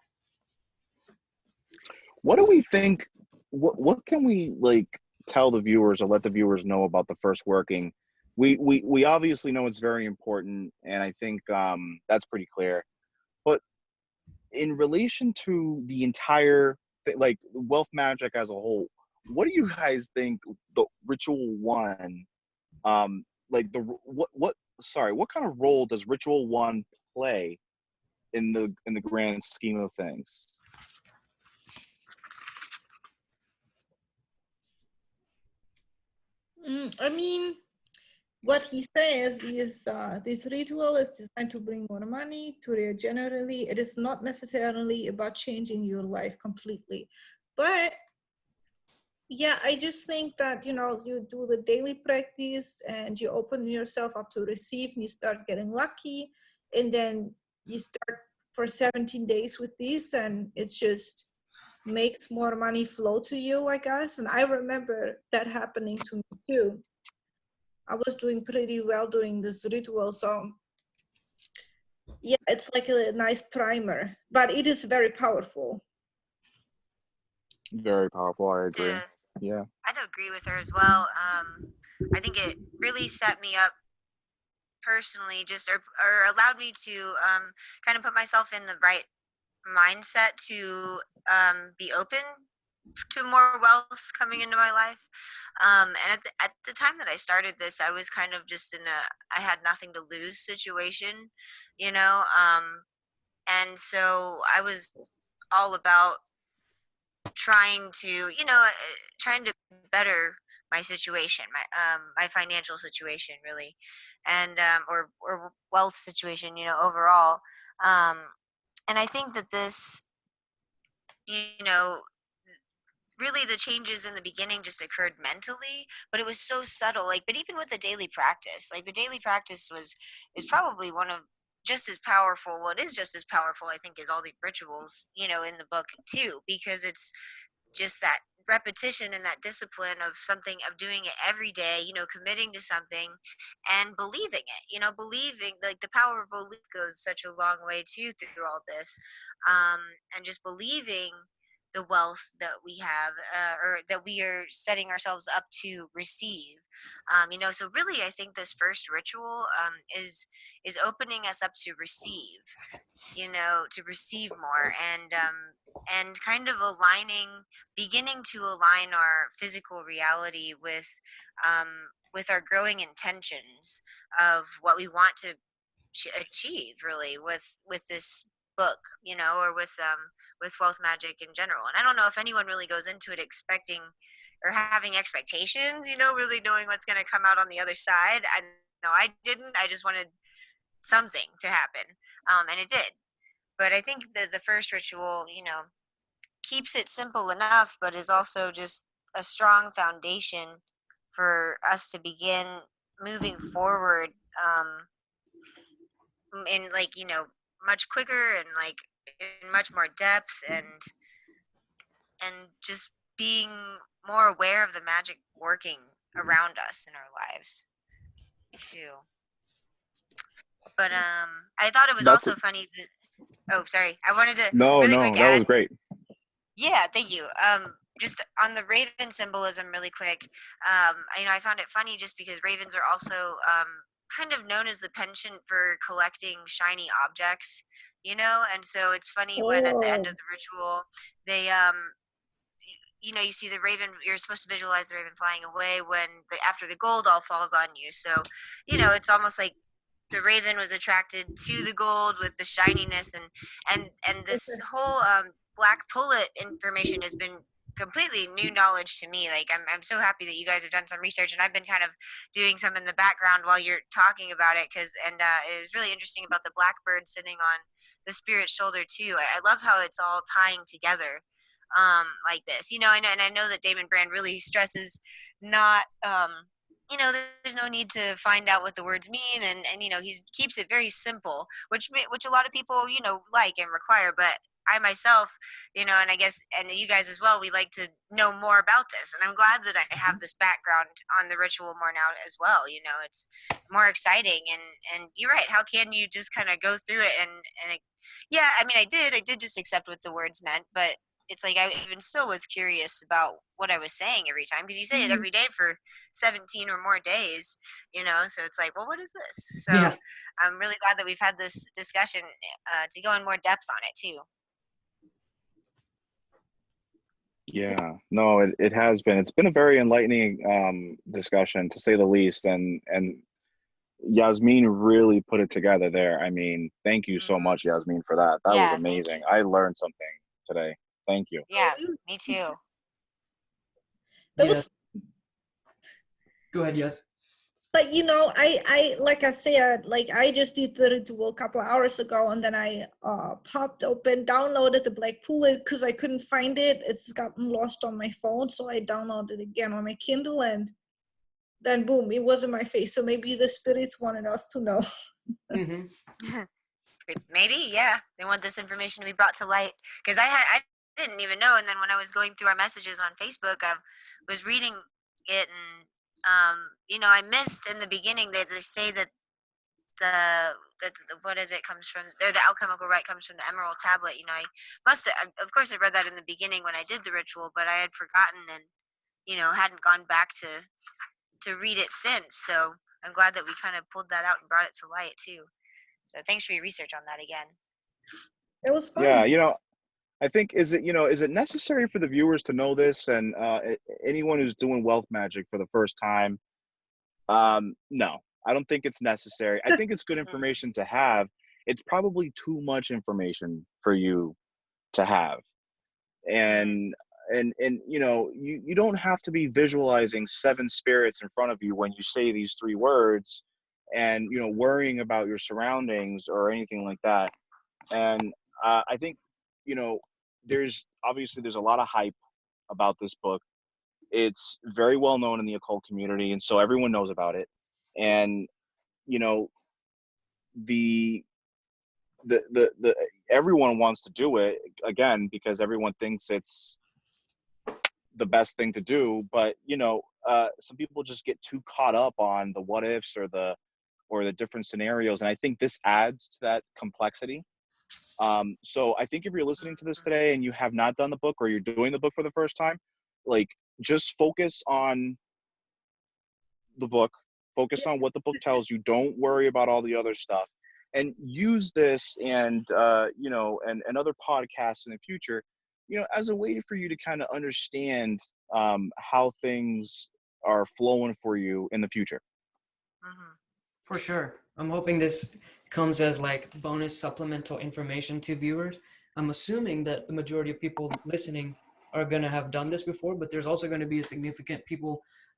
Speaker 2: What do we think? What can we like tell the viewers or let the viewers know about the first working? We obviously know it's very important, and I think that's pretty clear. But in relation to the entire like wealth magic as a whole, what do you guys think the ritual one, like the what sorry, what kind of role does ritual one play in the grand scheme of things?
Speaker 3: I mean, what he says is this ritual is designed to bring more money, to regenerate. It is not necessarily about changing your life completely. But yeah, I just think that, you know, you do the daily practice and you open yourself up to receive and you start getting lucky. And then you start for 17 days with this, and it's just makes more money flow to you, I guess. And I remember that happening to me too. I was doing pretty well doing this ritual. So yeah, it's like a nice primer, but it is very powerful.
Speaker 2: Very powerful. I agree. Yeah.
Speaker 4: I'd agree with her as well. I think it really set me up personally, just or allowed me to kind of put myself in the right mindset to be open to more wealth coming into my life. And at the time that I started this, I was kind of just in I had nothing to lose situation, you know. And so I was all about trying to, you know, trying to better my situation, my financial situation, really, and or wealth situation, you know, overall. Um, and I think that this, you know, really the changes in the beginning just occurred mentally, but it was so subtle. Like, but even with the daily practice, like the daily practice is probably one of just as powerful. Well, it is just as powerful, I think, as all the rituals, you know, in the book too, because it's just that repetition and that discipline of something, of doing it every day, you know, committing to something and believing it, you know, believing, like the power of belief goes such a long way too through all this. And just believing the wealth that we have, or that we are setting ourselves up to receive. You know, so really I think this first ritual is opening us up to receive, you know, to receive more, and kind of beginning to align our physical reality with our growing intentions of what we want to achieve really with this book, you know, or with wealth magic in general. And I don't know if anyone really goes into it expecting or having expectations, you know, really knowing what's going to come out on the other side. I know I didn't. I just wanted something to happen, and it did. But I think the first ritual, you know, keeps it simple enough, but is also just a strong foundation for us to begin moving forward, in, like, you know, much quicker and like in much more depth, and just being more aware of the magic working around us in our lives too. But I thought it was
Speaker 2: That's
Speaker 4: also funny that, oh, sorry, I wanted to
Speaker 2: no,
Speaker 4: really
Speaker 2: no,
Speaker 4: quick
Speaker 2: that was
Speaker 4: add.
Speaker 2: great.
Speaker 4: Yeah, thank you. Just on the raven symbolism, really quick. You know, I found it funny just because ravens are also kind of known as the penchant for collecting shiny objects. You know, and so it's funny when at the end of the ritual, they you know, you see the raven. You're supposed to visualize the raven flying away when after the gold all falls on you. So, you know, it's almost like the raven was attracted to the gold with the shininess, and this whole black pullet information has been completely new knowledge to me. Like, I'm so happy that you guys have done some research, and I've been kind of doing some in the background while you're talking about it, because it was really interesting about the blackbird sitting on the spirit's shoulder too. I love how it's all tying together like this, you know. And I know that Damon Brand really stresses not you know, there's no need to find out what the words mean, and you know, he keeps it very simple, which a lot of people, you know, like and require. But I myself, you know, and I guess, and you guys as well, we like to know more about this, and I'm glad that I have this background on the ritual more now as well. You know, it's more exciting, and you're right. How can you just kind of go through it and it, yeah, I mean, I did just accept what the words meant, but it's like I even still was curious about what I was saying every time, because you say it every day for 17 or more days, you know. So it's like, well, what is this? So
Speaker 1: Yeah.
Speaker 4: I'm really glad that we've had this discussion to go in more depth on it too.
Speaker 2: Yeah, no, it has been. It's been a very enlightening discussion, to say the least, and Yasmine really put it together there. I mean, thank you so
Speaker 4: Mm-hmm.
Speaker 2: much, Yasmine, for that. That was
Speaker 4: Yeah, thank
Speaker 2: amazing.
Speaker 4: you.
Speaker 2: I learned something today. Thank you.
Speaker 4: Yeah, me too.
Speaker 3: That
Speaker 1: Yeah.
Speaker 3: was,
Speaker 1: Go ahead. Yes.
Speaker 3: but you know, I like I said, like I just did the ritual a couple of hours ago, and then I popped open, downloaded the Black Pullet because I couldn't find it. It's gotten lost on my phone, so I downloaded it again on my Kindle, and then boom, it was in my face. So maybe the spirits wanted us to know.
Speaker 1: Mm-hmm.
Speaker 4: Maybe, yeah, they want this information to be brought to light, because I didn't even know. And then when I was going through our messages on Facebook, I was reading it, and you know, I missed in the beginning that they say that the what is it comes from, or the alchemical right comes from the emerald tablet. You know, I must have, of course, I read that in the beginning when I did the ritual, but I had forgotten, and you know, hadn't gone back to read it since. So I'm glad that we kind of pulled that out and brought it to light too. So thanks for your research on that again.
Speaker 3: It was
Speaker 2: Yeah,
Speaker 3: fun.
Speaker 2: you know, I think, is it necessary for the viewers to know this, and anyone who's doing wealth magic for the first time? No, I don't think it's necessary. I think it's good information to have. It's probably too much information for you to have. And you know, you don't have to be visualizing 7 spirits in front of you when you say these 3 words, and you know, worrying about your surroundings or anything like that. And I think, you know, there's a lot of hype about this book. It's very well known in the occult community, and so everyone knows about it. And you know, the the everyone wants to do it again because everyone thinks it's the best thing to do. But you know, some people just get too caught up on the what ifs or the different scenarios, and I think this adds to that complexity. So I think if you're listening to this today and you have not done the book, or you're doing the book for the first time, like, just focus on the book, focus on what the book tells you. Don't worry about all the other stuff, and use this and you know, and other podcasts in the future, you know, as a way for you to kind of understand how things are flowing for you in the future.
Speaker 4: Mhm.
Speaker 1: For sure. I'm hoping this comes as like bonus supplemental information to viewers. I'm assuming that the majority of people listening are going to have done this before, but there's also going to be a significant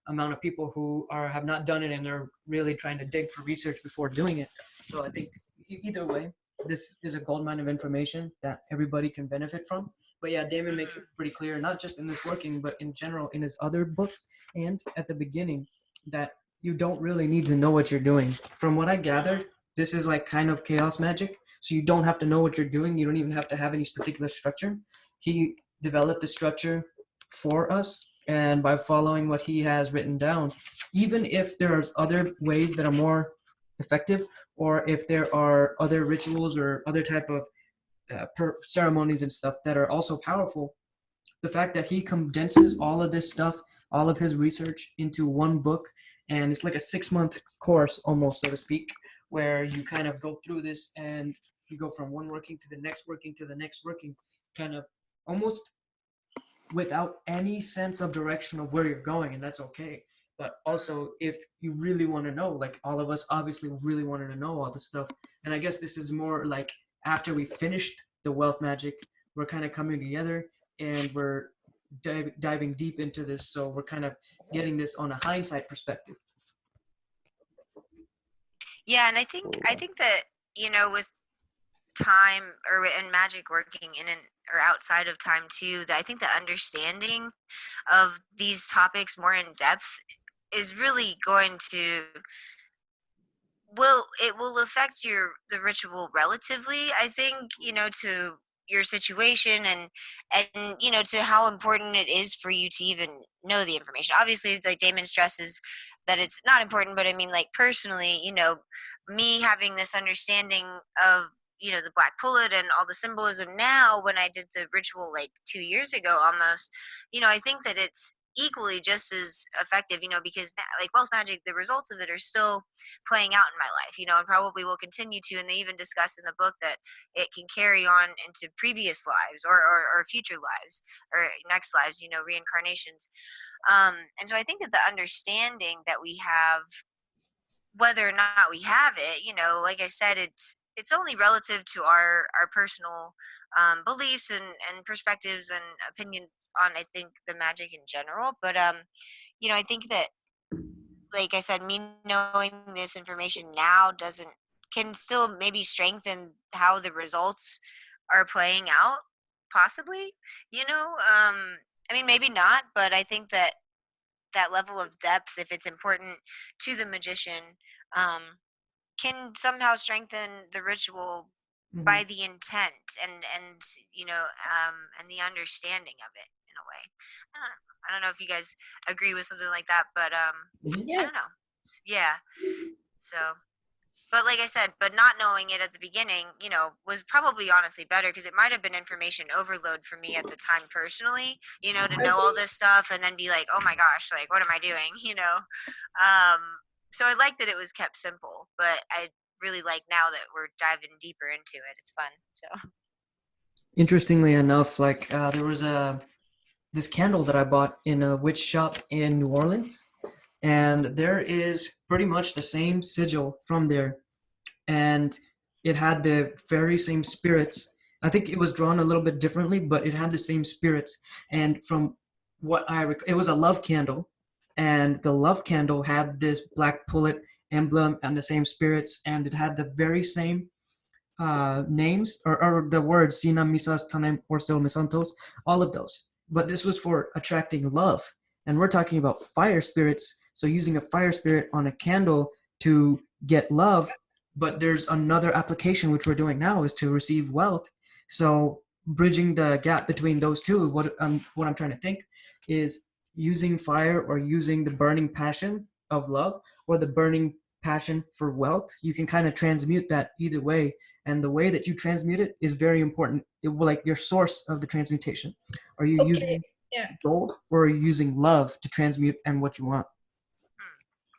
Speaker 1: amount of people who have not done it and they're really trying to dig for research before doing it. So I think either way, this is a goldmine of information that everybody can benefit from. But yeah, Damon makes it pretty clear, not just in this working, but in general in his other books and at the beginning, that you don't really need to know what you're doing. From what I gathered, this is like kind of chaos magic. So you don't have to know what you're doing. You don't even have to have any particular structure. He developed a structure for us. And by following what he has written down, even if there's other ways that are more effective, or if there are other rituals or other type of ceremonies and stuff that are also powerful, the fact that he condenses all of this stuff, all of his research into one book, and it's like a 6-month course almost, so to speak, where you kind of go through this and you go from one working to the next working to the next working, kind of almost without any sense of direction of where you're going, and that's okay. But also, if you really want to know, like all of us obviously really wanted to know all this stuff, and I guess this is more like after we finished the wealth magic, we're kind of coming together and we're diving deep into this, so we're kind of getting this on a hindsight perspective.
Speaker 4: Yeah, and I think that, you know, with time or in magic working in and or outside of time too, that I think the understanding of these topics more in depth is really going to will affect the ritual relatively, I think, you know, to your situation and you know, to how important it is for you to even know the information. Obviously, like Damon stresses that it's not important, but I mean, like personally, you know, me having this understanding of, you know, the black pullet and all the symbolism now, when I did the ritual like 2 years ago almost, you know, I think that it's equally just as effective, you know, because like wealth magic, the results of it are still playing out in my life, you know, and probably will continue to. And they even discuss in the book that it can carry on into previous lives or future lives or next lives, you know, reincarnations. And so I think that the understanding that we have, whether or not we have it, you know, like I said, it's only relative to our personal beliefs and perspectives and opinions on, I think, the magic in general. But you know, I think that, like I said, me knowing this information now can still maybe strengthen how the results are playing out, possibly, you know. I mean, maybe not, but I think that that level of depth, if it's important to the magician, um, can somehow strengthen the ritual by the intent and you know, and the understanding of it in a way. I don't know if you guys agree with something like that, but I
Speaker 3: Yeah.
Speaker 4: don't know. Yeah. So, but like I said, but not knowing it at the beginning, you know, was probably honestly better, because it might have been information overload for me at the time personally, you know, to know all this stuff and then be like, oh my gosh, like, what am I doing? You know? Um, so I like that it was kept simple, but I really like now that we're diving deeper into it. It's fun. So,
Speaker 1: Interestingly enough, like there was this candle that I bought in a witch shop in New Orleans, and there is pretty much the same sigil from there, and it had the very same spirits. I think it was drawn a little bit differently, but it had the same spirits. And from what it was a love candle, and the love candle had this black pullet emblem and the same spirits, and it had the very same names or the words Sina Misas Tanem Orsil Misantos, all of those. But this was for attracting love. And we're talking about fire spirits. So using a fire spirit on a candle to get love. But there's another application which we're doing now is to receive wealth. So bridging the gap between those two, what I'm trying to think is using fire or using the burning passion of love or the burning passion for wealth. You can kind of transmute that either way, and the way that you transmute it is very important. It will, like, your source of the transmutation. Are you using gold, or are you using love to transmute and what you want?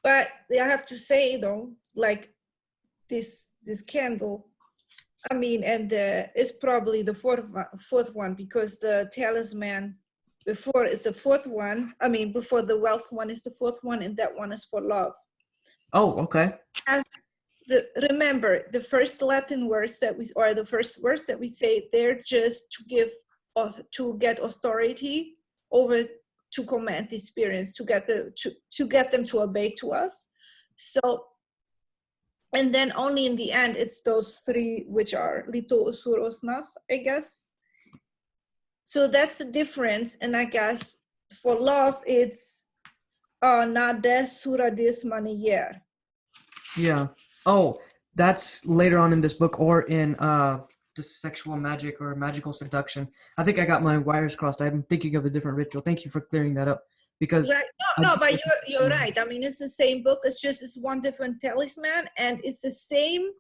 Speaker 3: But I have to say though, like this candle, I mean, and it's probably the fourth one, because the talisman before is the fourth one. I mean, before the wealth one is the fourth one, and that one is for love.
Speaker 1: Oh, okay.
Speaker 3: As remember, the first Latin words that we, or the first words that we say, they're just to give to get authority over, to command the spirits, to get them to obey to us. So, and then only in the end, it's those three, which are lito, usuros, nas, I guess. So that's the difference. And I guess for love, it's nades suradis manier.
Speaker 1: Yeah. Oh, that's later on in this book, or in the sexual magic or magical seduction. I think I got my wires crossed. I'm thinking of a different ritual. Thank you for clearing that up. Because
Speaker 3: Right. No, but you're right. I mean, it's the same book. It's just it's one different talisman, and it's the same.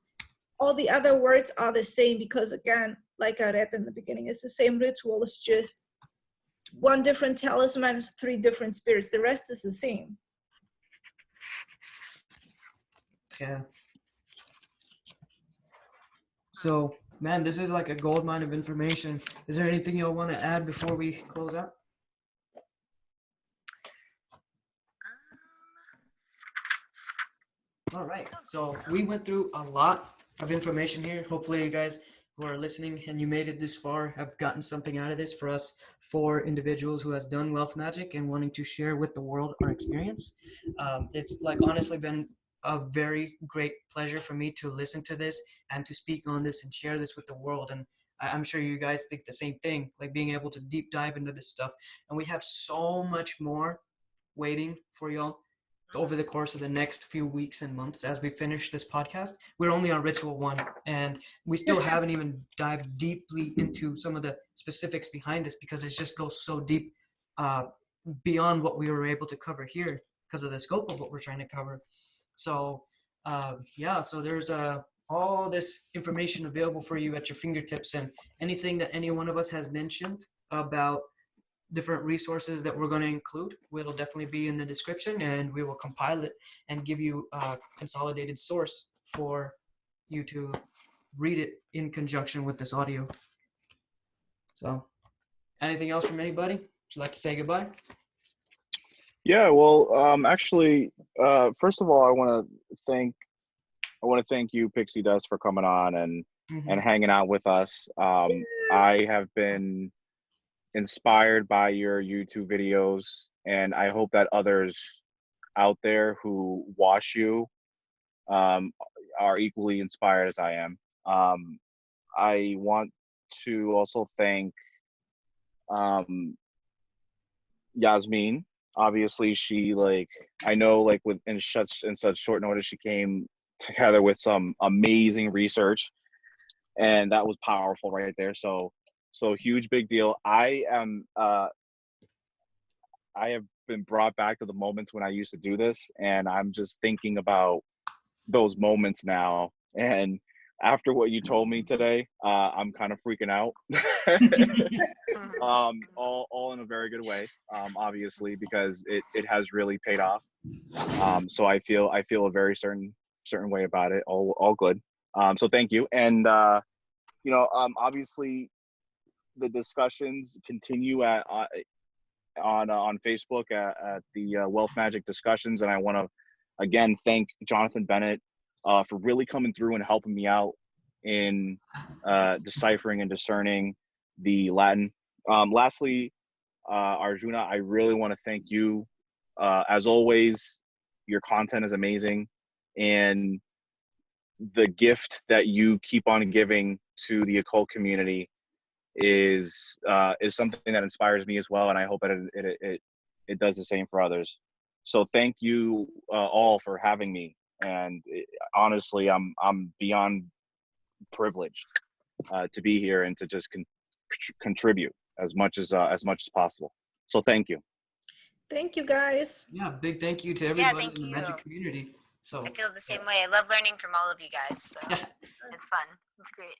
Speaker 3: All the other words are the same because, again, like I read in the beginning, it's the same ritual. It's just one different talisman, three different spirits. The rest is the same.
Speaker 1: yeah. So, man, this is like a gold mine of information. Is there anything y'all want to add before we close out? All right. So we went through a lot of information here. Hopefully you guys who are listening and you made it this far have gotten something out of this. For us, for individuals who has done wealth magic and wanting to share with the world our experience. It's like honestly been a very great pleasure for me to listen to this and to speak on this and share this with the world. And I'm sure you guys think the same thing, like being able to deep dive into this stuff. And we have so much more waiting for y'all over the course of the next few weeks and months as we finish this podcast. We're only on Ritual 1, and we still haven't even dived deeply into some of the specifics behind this because it just goes so deep beyond what we were able to cover here because of the scope of what we're trying to cover. So, so there's all this information available for you at your fingertips, and anything that any one of us has mentioned about different resources that we're going to include will definitely be in the description, and we will compile it and give you a consolidated source for you to read it in conjunction with this audio. So anything else from anybody? Would you like to say goodbye?
Speaker 2: Yeah, well, actually, first of all, I want to thank you, Pixie Dust, for coming on and hanging out with us. I have been inspired by your YouTube videos, and I hope that others out there who watch you are equally inspired as I am. I want to also thank Yasmine. Obviously, she I know in such short notice she came together with some amazing research, and that was powerful right there. So huge, big deal. I have been brought back to the moments when I used to do this, and I'm just thinking about those moments now. And after what you told me today, I'm kind of freaking out. All in a very good way, obviously, because it has really paid off. So I feel a very certain way about it. All good. So thank you. And obviously the discussions continue on Facebook at the Wealth Magic discussions, and I want to again thank Jonathan Bennett for really coming through and helping me out in deciphering and discerning the Latin. Lastly, Arjuna, I really want to thank you. As always, your content is amazing, and the gift that you keep on giving to the occult community is something that inspires me as well, and I hope that it does the same for others. So thank you all for having me, and honestly, I'm beyond privileged to be here and to just contribute as much as possible. So thank you.
Speaker 3: Thank you, guys.
Speaker 1: Yeah, big thank you to everybody in the Magic community. So
Speaker 4: I feel the same way. I love learning from all of you guys. So it's fun. It's great.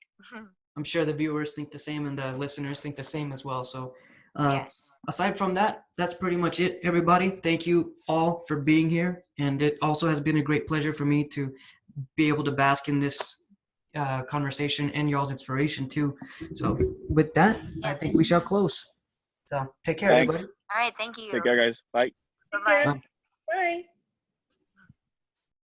Speaker 1: I'm sure the viewers think the same and the listeners think the same as well. So
Speaker 4: yes.
Speaker 1: Aside from that, that's pretty much it, everybody. Thank you all for being here. And it also has been a great pleasure for me to be able to bask in this conversation and y'all's inspiration too. So with that, I think we shall close. So take care,
Speaker 2: Thanks.
Speaker 1: everybody.
Speaker 4: All right, thank you.
Speaker 2: Take care, guys. Bye.
Speaker 4: Bye-bye.
Speaker 1: Bye.
Speaker 3: Bye.